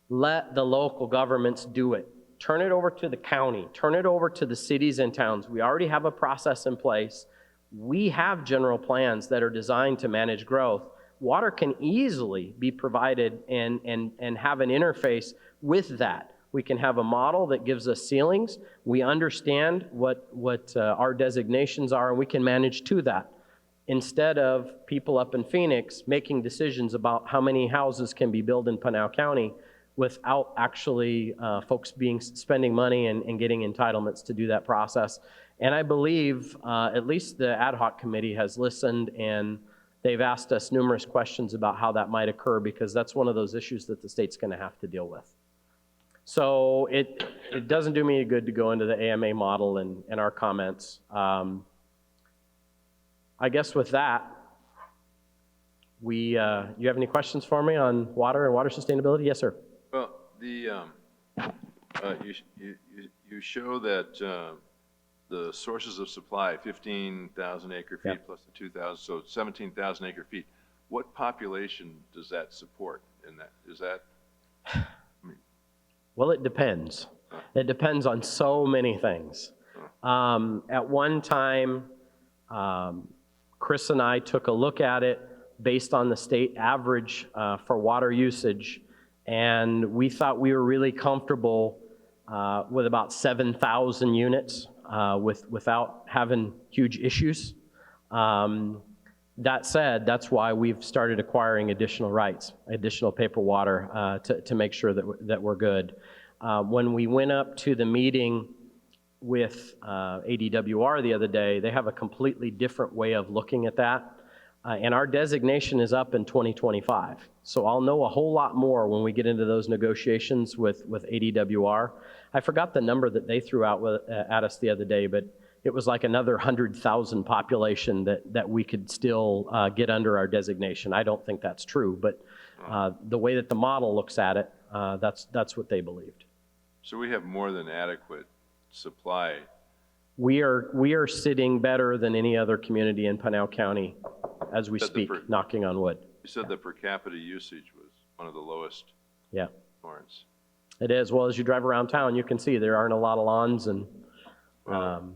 let the local governments do it. Turn it over to the county. Turn it over to the cities and towns. We already have a process in place. We have general plans that are designed to manage growth. Water can easily be provided and have an interface with that. We can have a model that gives us ceilings. We understand what our designations are, and we can manage to that. Instead of people up in Phoenix making decisions about how many houses can be built in Pinal County without actually folks spending money and getting entitlements to do that process. And I believe at least the ad hoc committee has listened, and they've asked us numerous questions about how that might occur, because that's one of those issues that the state's going to have to deal with. So it doesn't do me any good to go into the AMA model and our comments. I guess with that, you have any questions for me on water and water sustainability? Yes, sir. Well, you show that the sources of supply, 15,000 acre feet Yep. plus the 2,000, so 17,000 acre feet. What population does that support in that? Is that, Well, it depends. It depends on so many things. At one time, Chris and I took a look at it based on the state average for water usage, and we thought we were really comfortable with about 7,000 units without having huge issues. That said, that's why we've started acquiring additional rights, additional paper water to make sure that we're good. When we went up to the meeting with ADWR the other day, they have a completely different way of looking at that. And our designation is up in 2025. So I'll know a whole lot more when we get into those negotiations with ADWR. I forgot the number that they threw out at us the other day, but it was like another 100,000 population that we could still get under our designation. I don't think that's true, but the way that the model looks at it, that's what they believed. so we have more than adequate supply. We are sitting better than any other community in Pinal County as we But speak, knocking on wood. You said the per capita usage was one of the lowest Yeah, in Florence. it is. Well, as you drive around town, you can see there aren't a lot of lawns, and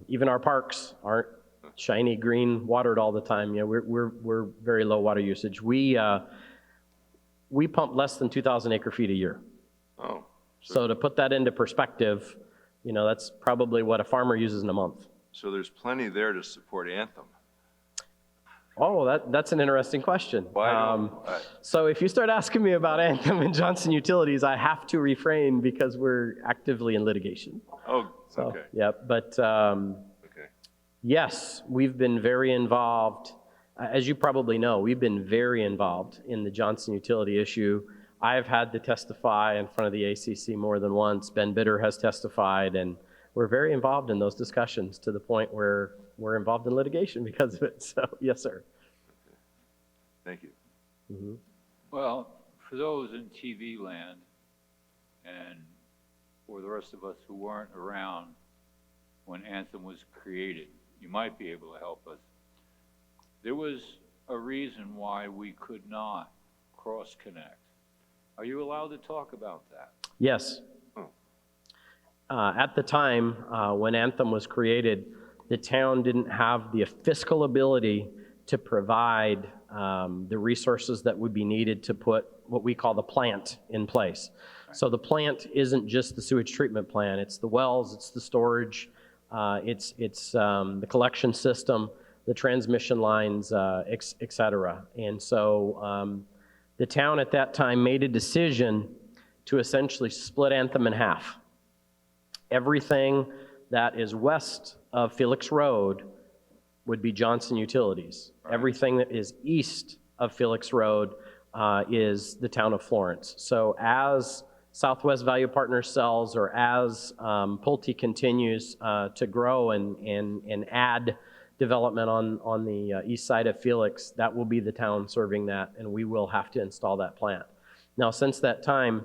even our parks aren't shiny green watered all the time. Yeah, we're very low water usage. We pump less than 2,000 acre feet a year. Oh, So to put that into perspective, that's probably what a farmer uses in a month. so there's plenty there to support Anthem. Oh, that's an interesting question. Why don't, So if you start asking me about Anthem and Johnson Utilities, I have to refrain because we're actively in litigation. oh, So, okay, yeah, but okay. yes, we've been very involved. As you probably know, we've been very involved in the Johnson Utility issue. I've had to testify in front of the ACC more than once. Ben Bitter has testified, and we're very involved in those discussions to the point where we're involved in litigation because of it. So, yes, sir. Thank you. Mm-hmm. Well, for those in TV land and for the rest of us who weren't around when Anthem was created, you might be able to help us. There was a reason why we could not cross-connect. Are you allowed to talk about that? Yes. At the time when Anthem was created, the town didn't have the fiscal ability to provide the resources that would be needed to put what we call the plant in place. So the plant isn't just the sewage treatment plant, it's the wells, it's the storage, it's the collection system, the transmission lines, et cetera. And so the town at that time made a decision to essentially split Anthem in half. Everything that is west of Felix Road would be Johnson Utilities. Right. Everything that is east of Felix Road is the town of Florence. So as Southwest Value Partners sells, or as Pulte continues to grow and add development on the east side of Felix, that will be the town serving that, and we will have to install that plant. Now, since that time,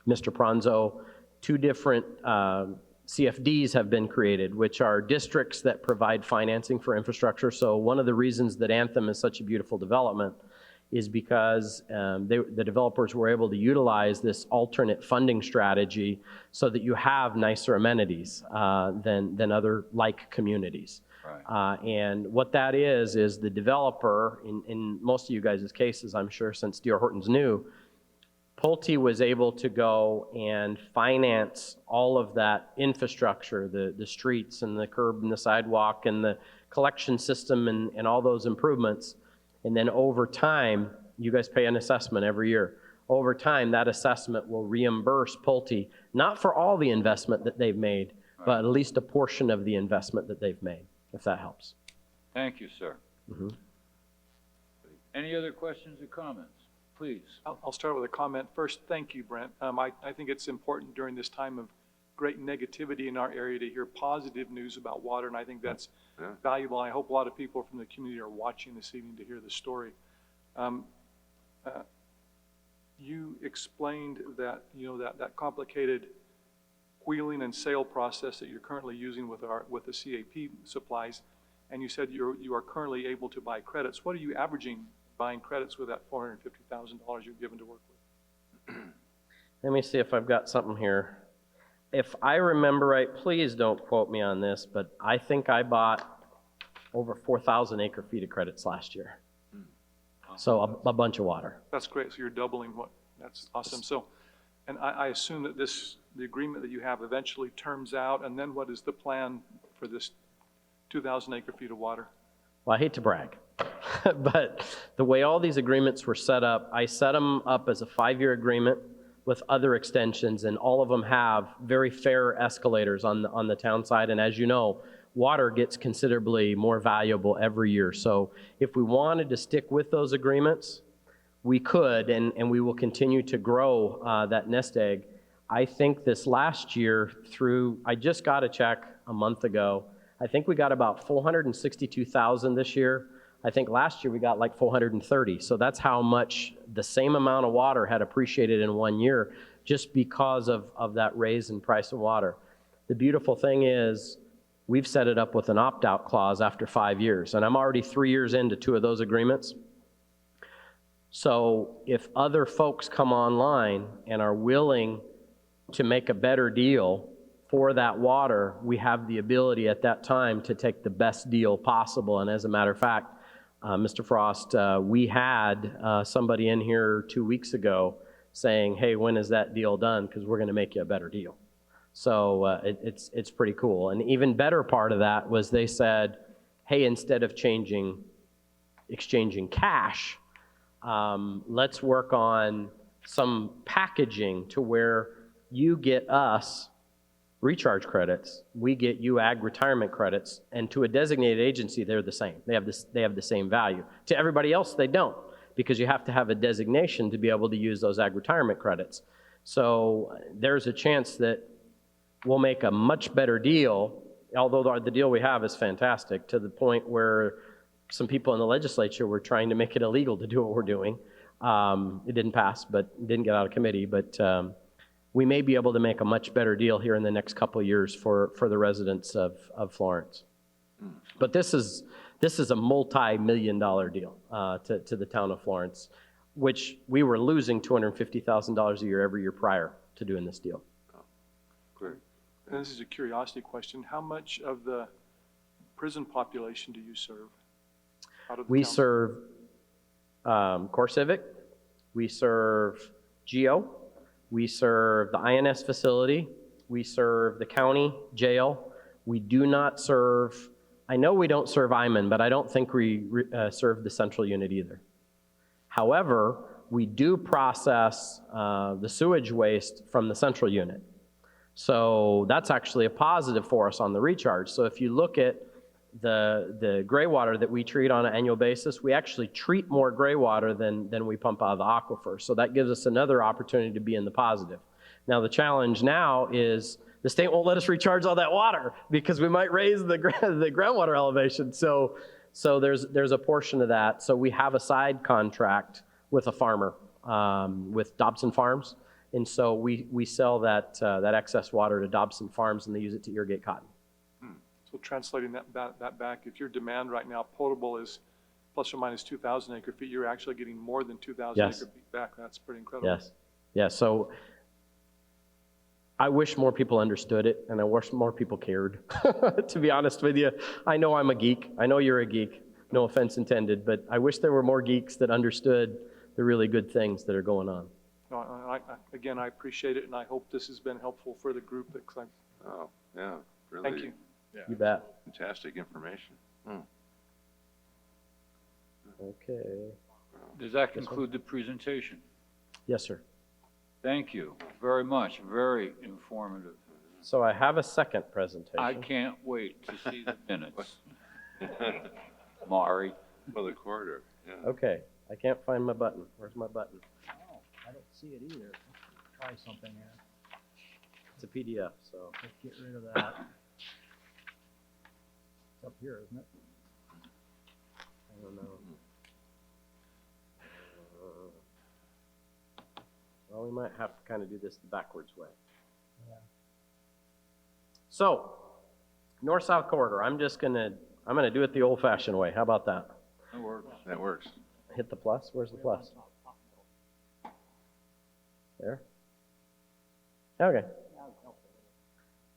Mr. Pronzo, 2 different CFDs have been created, which are districts that provide financing for infrastructure. So one of the reasons that Anthem is such a beautiful development is because the developers were able to utilize this alternate funding strategy so that you have nicer amenities than other like communities. Right. And what that is the developer, in most of you guys' cases, I'm sure, since D.R. Horton's new, Pulte was able to go and finance all of that infrastructure, the streets and the curb and the sidewalk and the collection system and all those improvements. And then over time, you guys pay an assessment every year. Over time, that assessment will reimburse Pulte, not for all the investment that they've made, but at least a portion of the investment that they've made, if that helps. Thank you, sir. Mm-hmm. Any other questions or comments? please. I'll start with a comment. First, thank you, Brent. I think it's important during this time of great negativity in our area to hear positive news about water, and I think that's valuable. I hope a lot of people from the community are watching this evening to hear the story. You explained that, that complicated wheeling and sale process that you're currently using with the CAP supplies, and you said you are currently able to buy credits. What are you averaging buying credits with that $450,000 you're given to work with? Let me see if I've got something here. If I remember right, please don't quote me on this, but I think I bought over 4,000 acre feet of credits last year. So a bunch of water. That's great. So you're doubling that's awesome. So, and I assume that the agreement that you have eventually terms out, and then what is the plan for this 2,000 acre feet of water? Well, I hate to brag, but the way all these agreements were set up, I set them up as a 5-year agreement with other extensions, and all of them have very fair escalators on the town side. And as you know, water gets considerably more valuable every year. So if we wanted to stick with those agreements, we could, and we will continue to grow that nest egg. I think this last year I just got a check a month ago. I think we got about 462,000 this year. I think last year we got like 430. So that's how much the same amount of water had appreciated in 1 year just because of that raise in price of water. The beautiful thing is we've set it up with an opt-out clause after 5 years, and I'm already 3 years into 2 of those agreements. So if other folks come online and are willing to make a better deal for that water, we have the ability at that time to take the best deal possible. And as a matter of fact, Mr. Frost, we had somebody in here 2 weeks ago saying, hey, when is that deal done? Because we're going to make you a better deal. So it's pretty cool. And even better part of that was they said, hey, instead of exchanging cash, let's work on some packaging to where you get us recharge credits, we get you ag retirement credits, and to a designated agency, they're the same. They have the same value. To everybody else, they don't, because you have to have a designation to be able to use those ag retirement credits. So there's a chance that we'll make a much better deal, although the deal we have is fantastic, to the point where some people in the legislature were trying to make it illegal to do what we're doing. It didn't pass, but didn't get out of committee, but we may be able to make a much better deal here in the next couple of years for the residents of Florence. But this is a multi-million-dollar deal to the town of Florence, which we were losing $250,000 a year every year prior to doing this deal. Great. And this is a curiosity question. How much of the prison population do you serve? Out of the We town? serve Core Civic, we serve GEO, we serve the INS facility, we serve the county jail. We do not serve, I know we don't serve Iman, but I don't think we serve the central unit either. However, we do process the sewage waste from the central unit. So that's actually a positive for us on the recharge. So if you look at the gray water that we treat on an annual basis, we actually treat more gray water than we pump out of the aquifer. So that gives us another opportunity to be in the positive. Now the challenge now is the state won't let us recharge all that water because we might raise the groundwater elevation. So there's a portion of that. So we have a side contract with a farmer, with Dobson Farms. And so we sell that excess water to Dobson Farms, and they use it to irrigate cotton. So translating that back, if your demand right now potable is plus or minus 2,000 acre feet, you're actually getting more than 2,000 Yes. acre feet back. That's pretty incredible. Yes. Yeah. So I wish more people understood it, and I wish more people cared, to be honest with you. I know I'm a geek. I know you're a geek. No offense intended, but I wish there were more geeks that understood the really good things that are going on. No, again, I appreciate it, and I hope this has been helpful for the group. Oh, yeah, really. Thank you. You bet. Fantastic information. Okay. Does that conclude the presentation? Yes, sir. Thank you very much. Very informative. So I have a second presentation. I can't wait to see the minutes. Mari. Well, the corridor, yeah. Okay. I can't find my button. Where's my button? Oh, I don't see it either. Try something here. It's a PDF, so. Let's get rid of that. It's up here, isn't it? I don't know. Well, we might have to kind of do this the backwards way. Yeah. So, north-south corridor, I'm gonna do it the old-fashioned way. How about that? That works. That works. Hit the plus. Where's the plus? There? Okay.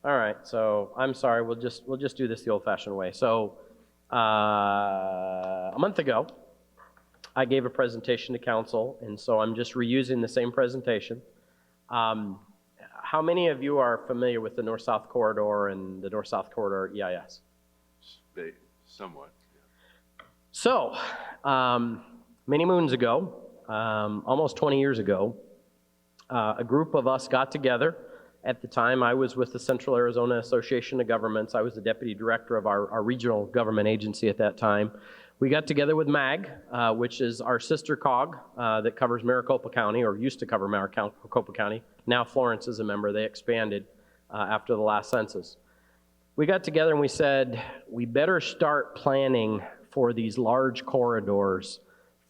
All right, so I'm sorry, we'll just do this the old-fashioned way. So, a month ago, I gave a presentation to council, and so I'm just reusing the same presentation. How many of you are familiar with the north-south corridor and the north-south corridor EIS? Somewhat. So, many moons ago, almost 20 years ago, a group of us got together. At the time, I was with the Central Arizona Association of Governments. I was the deputy director of our regional government agency at that time. We got together with MAG, which is our sister COG that covers Maricopa County, or used to cover Maricopa County. Now Florence is a member. They expanded after the last census. We got together and we said, we better start planning for these large corridors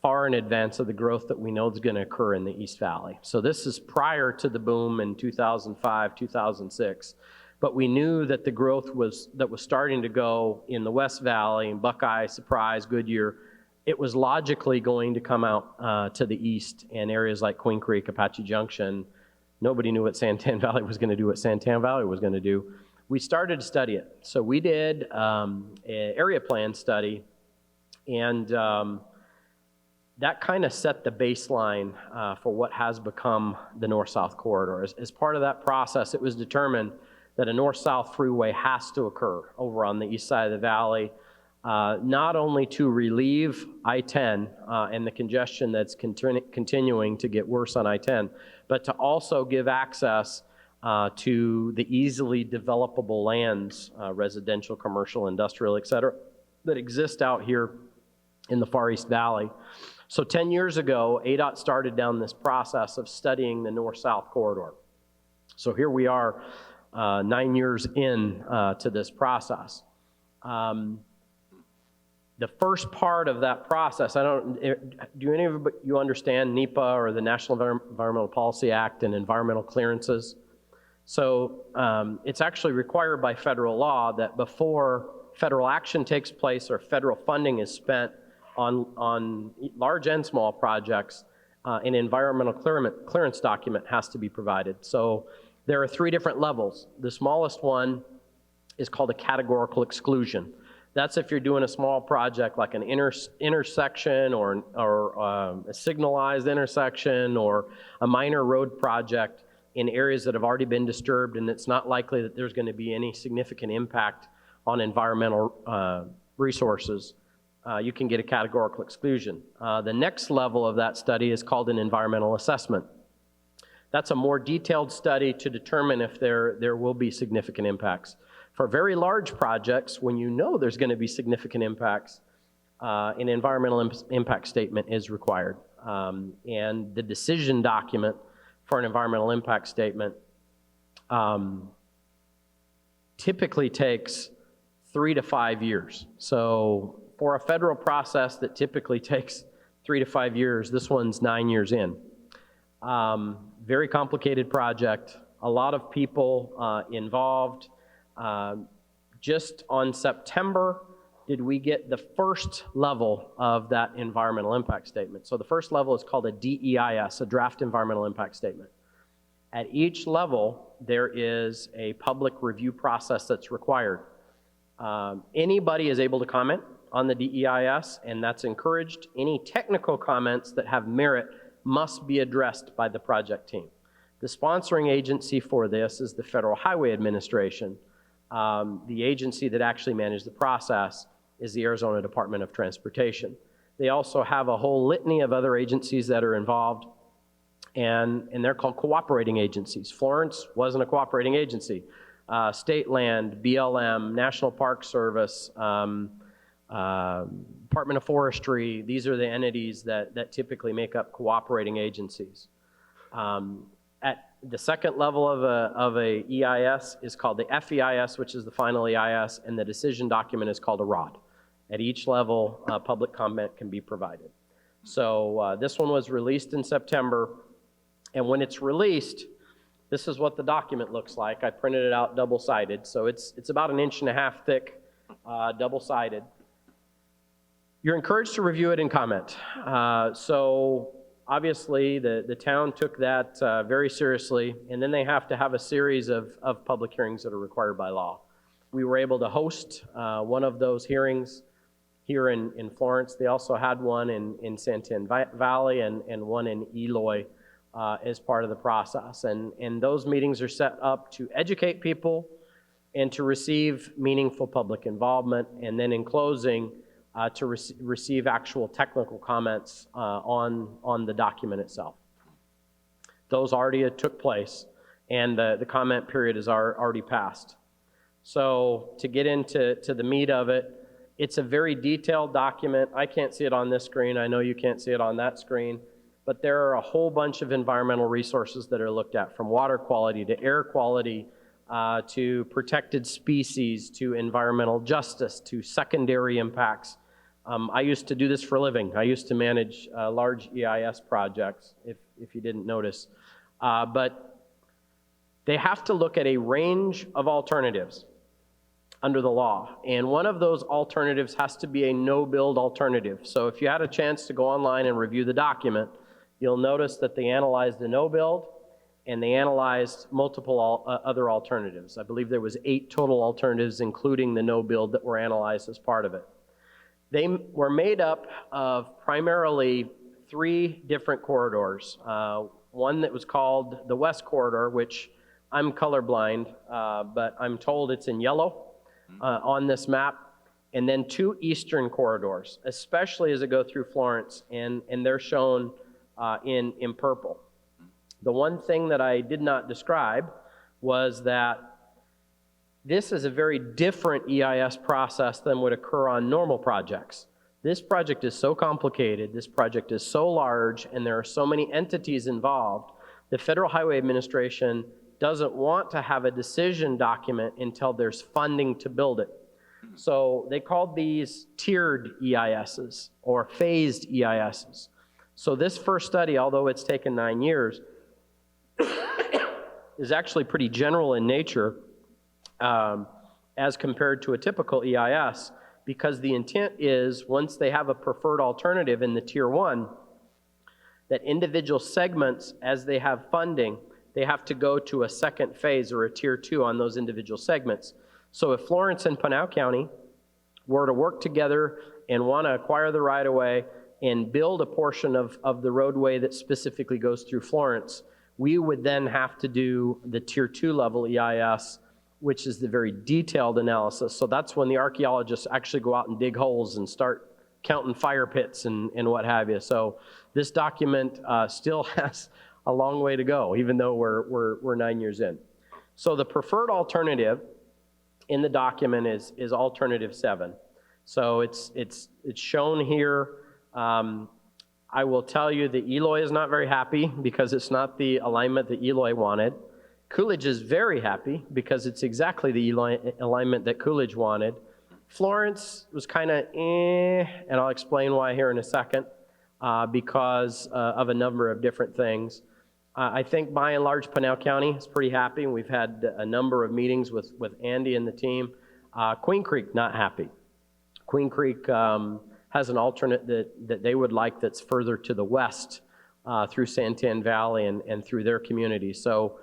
far in advance of the growth that we know is going to occur in the East Valley. So this is prior to the boom in 2005, 2006. But we knew that the growth that was starting to go in the West Valley, in Buckeye, Surprise, Goodyear, it was logically going to come out to the east in areas like Queen Creek, Apache Junction. Nobody knew what Santan Valley was going to do, what Santan Valley was going to do. We started to study it. So we did an area plan study, and that kind of set the baseline for what has become the north-south corridor. As part of that process, it was determined that a north-south freeway has to occur over on the east side of the valley, not only to relieve I-10 and the congestion that's continuing to get worse on I-10, but to also give access to the easily developable lands, residential, commercial, industrial, et cetera, that exist out here in the Far East Valley. So 10 years ago, ADOT started down this process of studying the north-south corridor. So here we are 9 years in to this process. The first part of that process, do any of you understand NEPA or the National Environmental Policy Act and environmental clearances? So it's actually required by federal law that before federal action takes place or federal funding is spent on large and small projects, an environmental clearance document has to be provided. So there are 3 different levels. The smallest one is called a categorical exclusion. That's if you're doing a small project like an intersection or a signalized intersection or a minor road project in areas that have already been disturbed, and it's not likely that there's going to be any significant impact on environmental resources. You can get a categorical exclusion. The next level of that study is called an environmental assessment. That's a more detailed study to determine if there will be significant impacts. For very large projects, when you know there's going to be significant impacts, an environmental impact statement is required. And the decision document for an environmental impact statement typically takes 3 to 5 years. So for a federal process that typically takes 3 to 5 years, this one's 9 years in. Very complicated project, a lot of people involved. Just on September, did we get the first level of that environmental impact statement. So the first level is called a DEIS, a draft environmental impact statement. At each level, there is a public review process that's required. Anybody is able to comment on the DEIS, and that's encouraged. Any technical comments that have merit must be addressed by the project team. The sponsoring agency for this is the Federal Highway Administration. The agency that actually manages the process is the Arizona Department of Transportation. They also have a whole litany of other agencies that are involved, and they're called cooperating agencies. Florence wasn't a cooperating agency. State Land, BLM, National Park Service, Department of Forestry. These are the entities that typically make up cooperating agencies. At the second level of a EIS is called the FEIS, which is the final EIS, and the decision document is called a ROD. At each level, public comment can be provided. So this one was released in September, and when it's released, this is what the document looks like. I printed it out double-sided, so it's about 1.5 inches thick, double-sided. You're encouraged to review it and comment. So obviously, the town took that very seriously, and then they have to have a series of public hearings that are required by law. We were able to host one of those hearings here in Florence. They also had one in Santan Valley and one in Eloy as part of the process. And those meetings are set up to educate people and to receive meaningful public involvement, and then in closing, to receive actual technical comments on the document itself. Those already took place, and the comment period is already passed. So to get into the meat of it, it's a very detailed document. I can't see it on this screen. I know you can't see it on that screen, but there are a whole bunch of environmental resources that are looked at, from water quality to air quality, to protected species, to environmental justice, to secondary impacts. I used to do this for a living. I used to manage large EIS projects, if you didn't notice. But they have to look at a range of alternatives under the law. And one of those alternatives has to be a no-build alternative. So if you had a chance to go online and review the document, you'll notice that they analyzed the no-build, and they analyzed multiple other alternatives. I believe there was 8 total alternatives, including the no-build, that were analyzed as part of it. They were made up of primarily 3 different corridors. One that was called the West Corridor, which I'm colorblind, but I'm told it's in yellow on this map, and then 2 eastern corridors, especially as it go through Florence, and they're shown in purple. The one thing that I did not describe was that this is a very different EIS process than would occur on normal projects. This project is so complicated, this project is so large, and there are so many entities involved. The Federal Highway Administration doesn't want to have a decision document until there's funding to build it. So they called these tiered EISs or phased EISs. So this first study, although it's taken 9 years, is actually pretty general in nature as compared to a typical EIS, because the intent is, once they have a preferred alternative in the Tier 1, that individual segments, as they have funding, they have to go to a second phase or a Tier 2 on those individual segments. So if Florence and Pinal County were to work together and want to acquire the right-of-way and build a portion of the roadway that specifically goes through Florence, we would then have to do the Tier 2 level EIS, which is the very detailed analysis. So that's when the archaeologists actually go out and dig holes and start counting fire pits and what have you. So this document still has a long way to go, even though we're 9 years in. So the preferred alternative in the document is alternative 7. So it's shown here. I will tell you that Eloy is not very happy because it's not the alignment that Eloy wanted. Coolidge is very happy because it's exactly the alignment that Coolidge wanted. Florence was kind of and I'll explain why here in a second, because of a number of different things. I think by and large Pinal County is pretty happy, and we've had a number of meetings with Andy and the team. Queen Creek, not happy. Queen Creek has an alternate that they would like that's further to the west through Santan Valley and through their community. So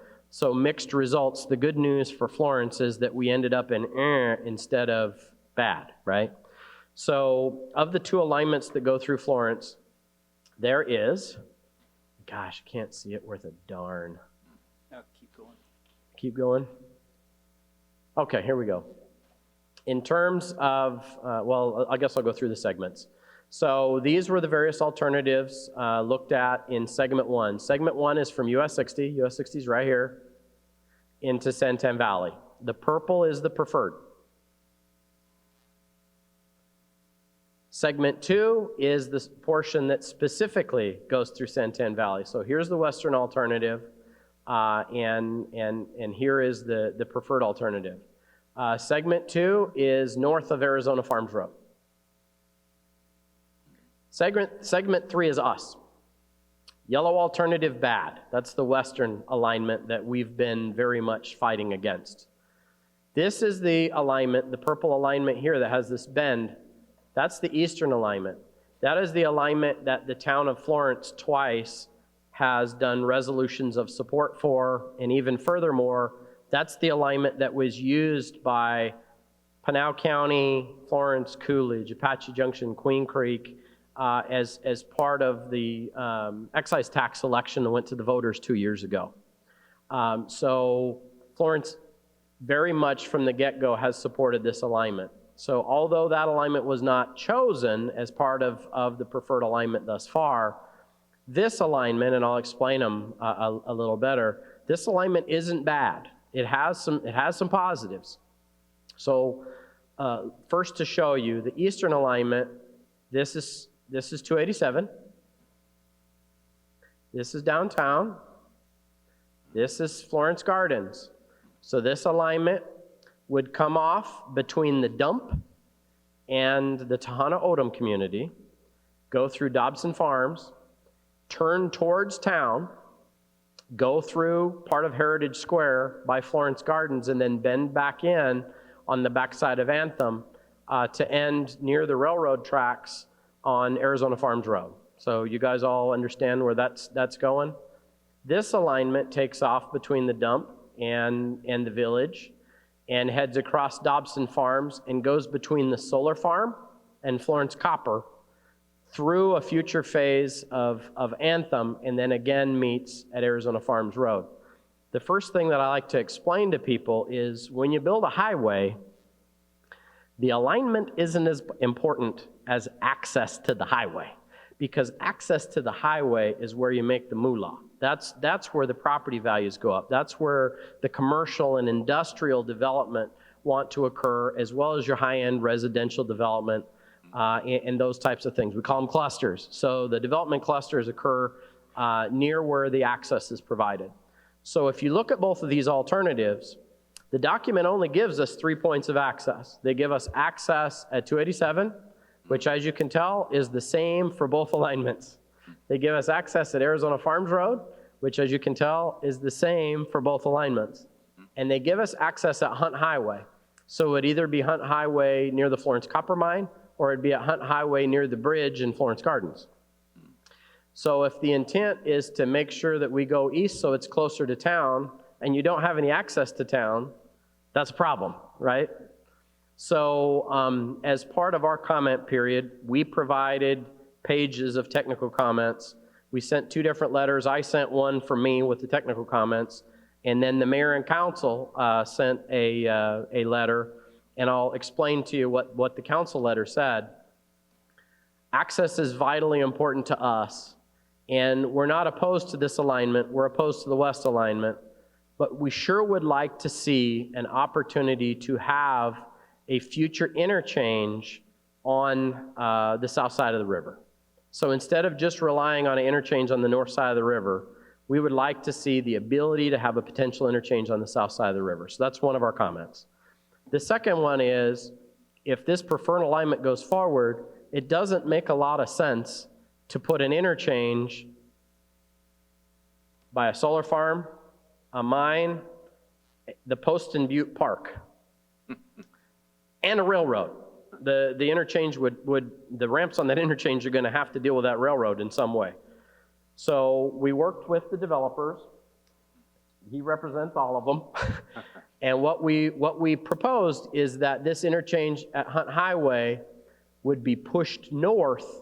mixed results. The good news for Florence is that we ended up in instead of bad, right? So of the 2 alignments that go through Florence, there is, gosh, I can't see it worth a darn. Now keep going. Keep going? Okay, here we go. In terms of, well, I guess I'll go through the segments. So these were the various alternatives looked at in segment 1. Segment 1 is from US 60. US 60 is right here into Santan Valley. The purple is the preferred. Segment 2 is this portion that specifically goes through Santan Valley. So here's the western alternative, and here is the preferred alternative. Segment 2 is north of Arizona Farms Road. Segment 3 is us. Yellow alternative bad. That's the western alignment that we've been very much fighting against. This is the alignment, the purple alignment here that has this bend. That's the eastern alignment. That is the alignment that the town of Florence twice has done resolutions of support for, and even furthermore, that's the alignment that was used by Pinal County, Florence, Coolidge, Apache Junction, Queen Creek, as part of the excise tax election that went to the voters 2 years ago. So Florence very much from the get-go has supported this alignment. So although that alignment was not chosen as part of the preferred alignment thus far, this alignment, and I'll explain them a little better, this alignment isn't bad. It has some positives. So first to show you, the eastern alignment, this is 287. This is downtown. This is Florence Gardens. So this alignment would come off between the dump and the Tohono O'odham community, go through Dobson Farms, turn towards town, go through part of Heritage Square by Florence Gardens, and then bend back in on the backside of Anthem to end near the railroad tracks on Arizona Farms Road. So you guys all understand where that's going? This alignment takes off between the dump and the village and heads across Dobson Farms and goes between the solar farm and Florence Copper through a future phase of Anthem, and then again meets at Arizona Farms Road. The first thing that I like to explain to people is when you build a highway, the alignment isn't as important as access to the highway, because access to the highway is where you make the moolah. That's where the property values go up. That's where the commercial and industrial development want to occur, as well as your high-end residential development and those types of things. We call them clusters. So the development clusters occur near where the access is provided. So if you look at both of these alternatives, the document only gives us 3 points of access. They give us access at 287, which, as you can tell, is the same for both alignments. They give us access at Arizona Farms Road, which, as you can tell, is the same for both alignments. And they give us access at Hunt Highway. So it would either be Hunt Highway near the Florence Copper Mine, or it'd be at Hunt Highway near the bridge in Florence Gardens. So if the intent is to make sure that we go east so it's closer to town, and you don't have any access to town, that's a problem, right? So as part of our comment period, we provided pages of technical comments. We sent 2 different letters. I sent one for me with the technical comments, and then the mayor and council sent a letter, and I'll explain to you what the council letter said. Access is vitally important to us, and we're not opposed to this alignment. We're opposed to the west alignment, but we sure would like to see an opportunity to have a future interchange on the south side of the river. So instead of just relying on an interchange on the north side of the river, we would like to see the ability to have a potential interchange on the south side of the river. So that's one of our comments. The second one is, if this preferred alignment goes forward, it doesn't make a lot of sense to put an interchange by a solar farm, a mine, the Post and Butte Park, and a railroad. The interchange the ramps on that interchange are going to have to deal with that railroad in some way. So we worked with the developers. He represents all of them. And what we proposed is that this interchange at Hunt Highway would be pushed north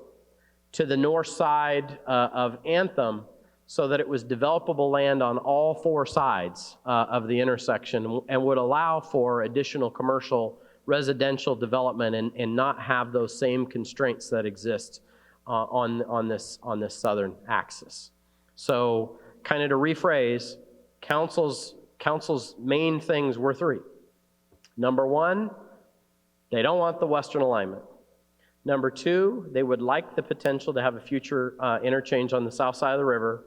to the north side of Anthem, so that it was developable land on all 4 sides of the intersection, and would allow for additional commercial residential development and not have those same constraints that exist on this southern axis. So kind of to rephrase, council's main things were 3. Number 1, they don't want the western alignment. Number two, they would like the potential to have a future interchange on the south side of the river.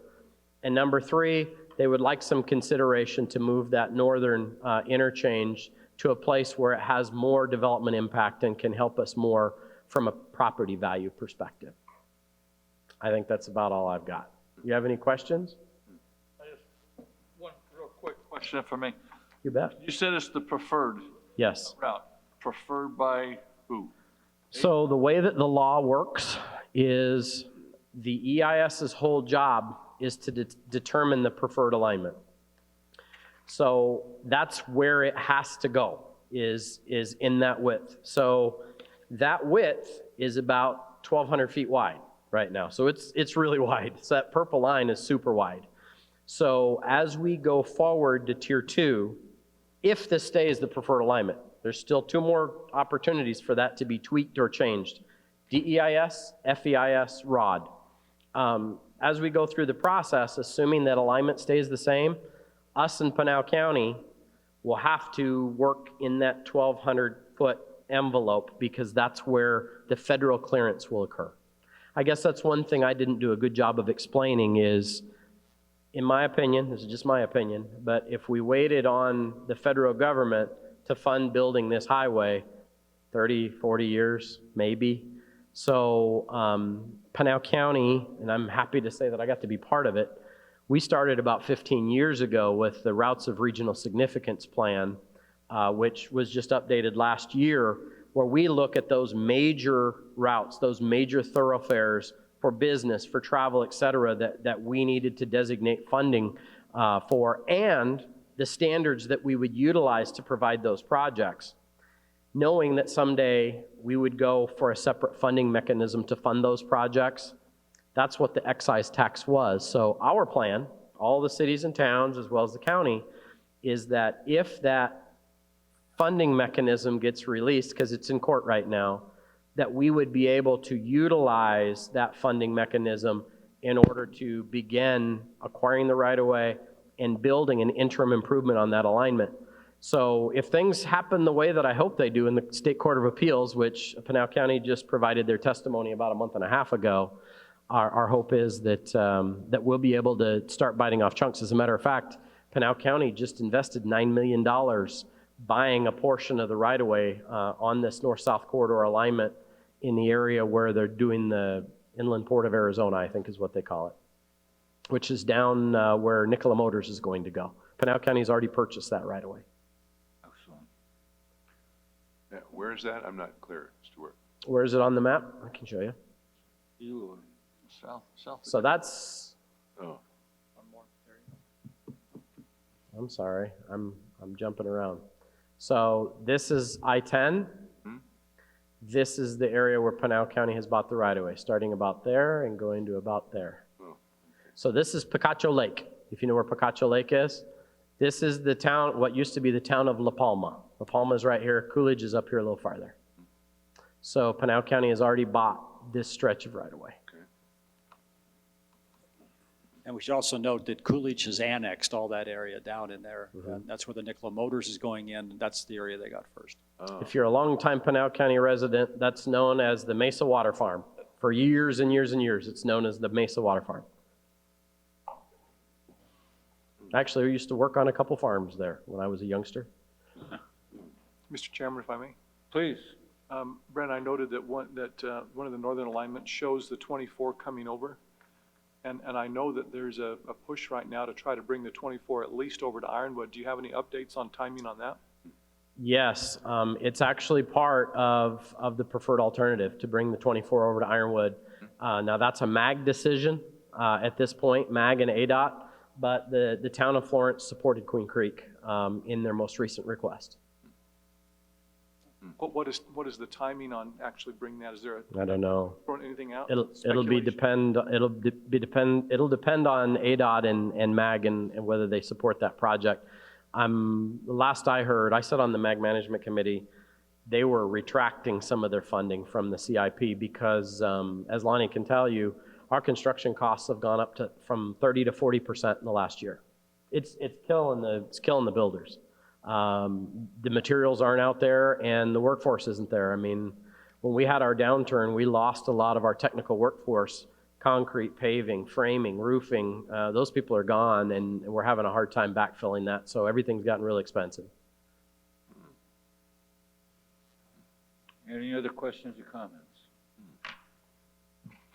And number three, they would like some consideration to move that northern interchange to a place where it has more development impact and can help us more from a property value perspective. I think that's about all I've got. You have any questions? One real quick question for me. You bet. You said it's the preferred Yes. route. Preferred by who? So the way that the law works is the EIS's whole job is to determine the preferred alignment. So that's where it has to go, is in that width. So that width is about 1,200 feet wide right now. So it's really wide. So that purple line is super wide. So as we go forward to Tier 2, if this stays the preferred alignment, there's still 2 more opportunities for that to be tweaked or changed. DEIS, FEIS, ROD. As we go through the process, assuming that alignment stays the same, us in Pinal County will have to work in that 1,200-foot envelope because that's where the federal clearance will occur. I guess that's one thing I didn't do a good job of explaining is, in my opinion, this is just my opinion, but if we waited on the federal government to fund building this highway, 30, 40 years, maybe. So Pinal County, and I'm happy to say that I got to be part of it, we started about 15 years ago with the Routes of Regional Significance Plan, which was just updated last year, where we look at those major routes, those major thoroughfares for business, for travel, et cetera, that we needed to designate funding for, and the standards that we would utilize to provide those projects, knowing that someday we would go for a separate funding mechanism to fund those projects. That's what the excise tax was. So our plan, all the cities and towns as well as the county, is that if that funding mechanism gets released, because it's in court right now, that we would be able to utilize that funding mechanism in order to begin acquiring the right-of-way and building an interim improvement on that alignment. So if things happen the way that I hope they do in the State Court of Appeals, which Pinal County just provided their testimony about a month and a half ago, our hope is that, that we'll be able to start biting off chunks. As a matter of fact, Pinal County just invested $9 million buying a portion of the right-of-way on this north-south corridor alignment in the area where they're doing the Inland Port of Arizona, I think is what they call it, which is down where Nikola Motors is going to go. Pinal County's already purchased that right-of-way. Excellent. Yeah, where is that? I'm not clear as to where. Where is it on the map? I can show you. You, south. So that's, Oh, I'm sorry, I'm jumping around. So this is I-10. This is the area where Pinal County has bought the right-of-way, starting about there and going to about there. Oh. So this is Picacho Lake, if you know where Picacho Lake is. This is the town, what used to be the town of La Palma. La Palma is right here, Coolidge is up here a little farther. So Pinal County has already bought this stretch of right-of-way. And we should also note that Coolidge has annexed all that area down in there. And that's where the Nikola Motors is going in. That's the area they got first. oh. If you're a longtime Pinal County resident, that's known as the Mesa Water Farm. For years and years and years, it's known as the Mesa Water Farm. Actually, I used to work on a couple farms there when I was a youngster. Mr. Chairman, if I may. Please. Brent, I noted that one of the northern alignments shows the 24 coming over. And I know that there's a push right now to try to bring the 24 at least over to Ironwood. Do you have any updates on timing on that? Yes, it's actually part of the preferred alternative to bring the 24 over to Ironwood. Now that's a MAG decision at this point, MAG and ADOT, but the town of Florence supported Queen Creek in their most recent request. What is the timing on actually bringing that? Is there I don't know. throwing anything out? It'll Speculation? depend on ADOT and MAG and whether they support that project. The last I heard, I sat on the MAG management committee, they were retracting some of their funding from the CIP because, as Lonnie can tell you, our construction costs have gone up from 30 to 40% in the last year. It's killing the builders. The materials aren't out there and the workforce isn't there. I mean, when we had our downturn, we lost a lot of our technical workforce, concrete, paving, framing, roofing. Those people are gone, and we're having a hard time backfilling that. So everything's gotten really expensive. Any other questions or comments?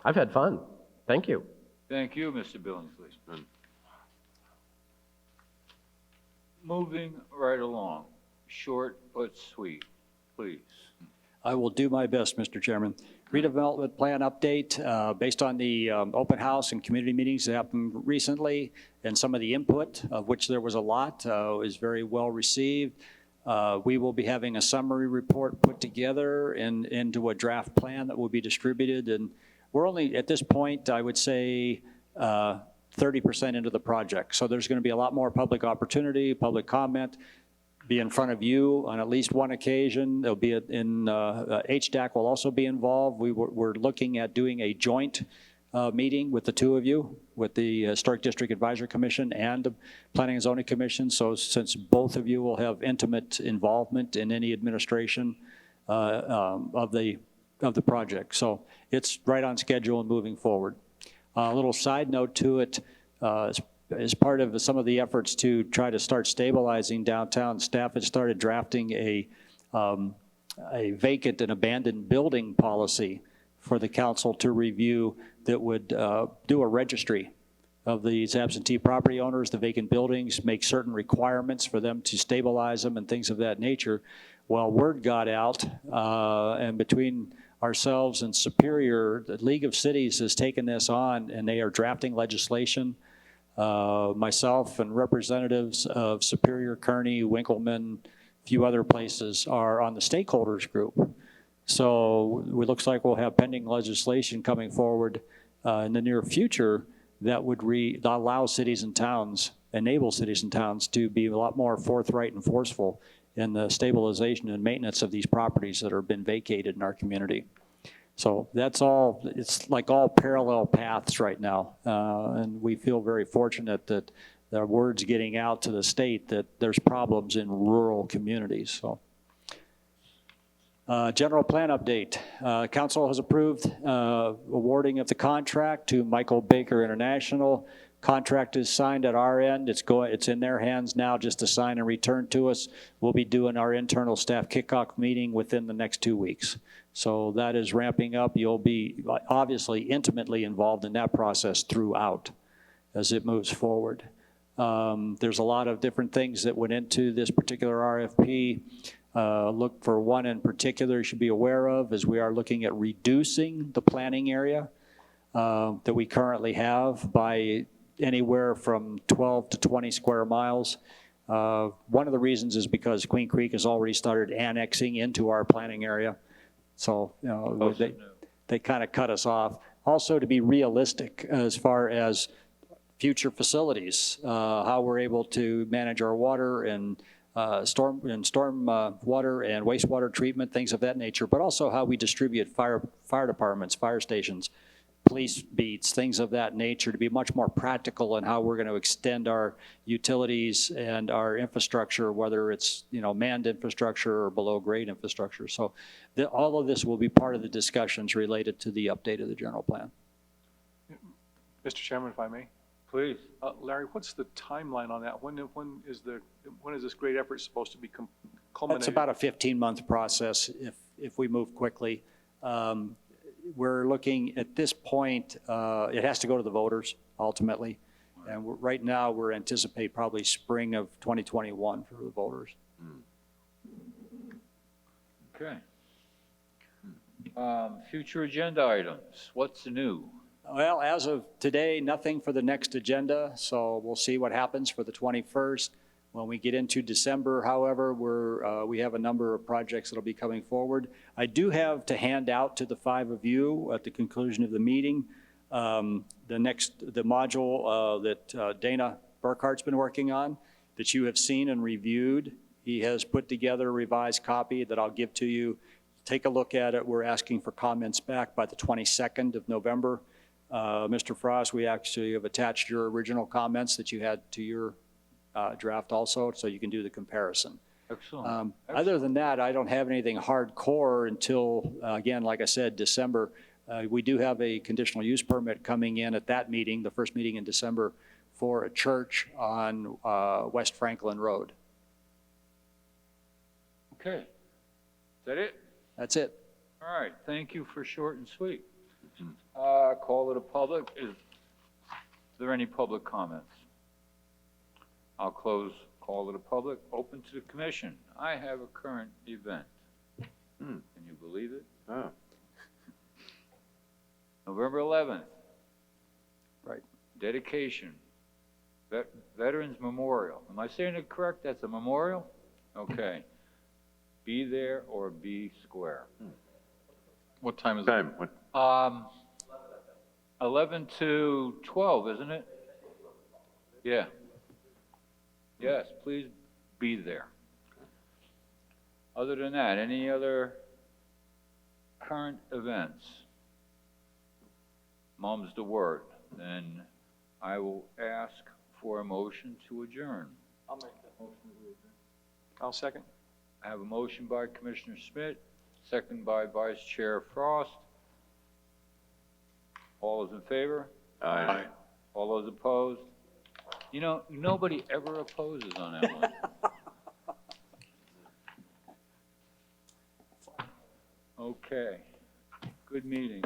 I've had fun. Thank you. Thank you, Mr. Billingsley. Good. Moving right along, short but sweet, please. I will do my best, Mr. Chairman. Redevelopment plan update, based on the open house and community meetings that happened recently, and some of the input, of which there was a lot, is very well received. We will be having a summary report put together into a draft plan that will be distributed, and we're only, at this point, I would say, 30% into the project. So there's going to be a lot more public opportunity, public comment, be in front of you on at least one occasion. There'll be HDAC will also be involved. We're looking at doing a joint meeting with the two of you, with the Historic District Advisory Commission and the Planning and Zoning Commission. So since both of you will have intimate involvement in any administration of the project. So it's right on schedule and moving forward. A little side note to it, as part of some of the efforts to try to start stabilizing downtown, staff had started drafting a vacant and abandoned building policy for the council to review that would do a registry of these absentee property owners, the vacant buildings, make certain requirements for them to stabilize them and things of that nature. Well, word got out, and between ourselves and Superior, the League of Cities has taken this on, and they are drafting legislation. Myself and representatives of Superior, Kearney, Winkleman, a few other places are on the stakeholders group. So it looks like we'll have pending legislation coming forward in the near future that would allow cities and towns, enable cities and towns to be a lot more forthright and forceful in the stabilization and maintenance of these properties that have been vacated in our community. So that's all, it's like all parallel paths right now. And we feel very fortunate that the word's getting out to the state that there's problems in rural communities. So, general plan update. Council has approved awarding of the contract to Michael Baker International. Contract is signed at our end. It's in their hands now just to sign and return to us. We'll be doing our internal staff kickoff meeting within the next 2 weeks. So that is ramping up. You'll be obviously intimately involved in that process throughout as it moves forward. There's a lot of different things that went into this particular RFP. Look for one in particular you should be aware of, as we are looking at reducing the planning area that we currently have by anywhere from 12 to 20 square miles. One of the reasons is because Queen Creek has already started annexing into our planning area. So, you know, they kind of cut us off. Also, to be realistic as far as future facilities, how we're able to manage our water and storm water and wastewater treatment, things of that nature, but also how we distribute fire departments, fire stations, police beats, things of that nature, to be much more practical in how we're going to extend our utilities and our infrastructure, whether it's, you know, manned infrastructure or below grade infrastructure. So all of this will be part of the discussions related to the update of the general plan. Mr. Chairman, if I may. Please. Larry, what's the timeline on that? When is this great effort supposed to be culminated? It's about a 15-month process if we move quickly. We're looking at this point, it has to go to the voters ultimately. And right now we're anticipate probably spring of 2021 for the voters. Okay. Future agenda items. What's new? Well, as of today, nothing for the next agenda, so we'll see what happens for the 21st. When we get into December, however, we have a number of projects that'll be coming forward. I do have to hand out to the 5 of you at the conclusion of the meeting the module that Dana Burkhart's been working on, that you have seen and reviewed. He has put together a revised copy that I'll give to you. Take a look at it. We're asking for comments back by the 22nd of November. Mr. Frost, we actually have attached your original comments that you had to your draft also, so you can do the comparison. Excellent. Other than that, I don't have anything hardcore until, again, like I said, December. We do have a conditional use permit coming in at that meeting, the first meeting in December, for a church on West Franklin Road. Okay. Is that it? That's it. All right, thank you for short and sweet. Call it a public. Is there any public comments? I'll close, call it a public, open to the commission. I have a current event. Can you believe it? Oh. November 11th. Right. Dedication. Veterans Memorial. Am I saying it correct? That's a memorial? Okay. Be there or be square. What time is it? Time, what, 11 to 12, isn't it? Yeah. Yes, please be there. Other than that, any other current events? Mum's the word. Then I will ask for a motion to adjourn. I'll second. I have a motion by Commissioner Schmidt, second by Vice Chair Frost. All those in favor? aye. All those opposed? You know, nobody ever opposes on that one. Okay, good meeting.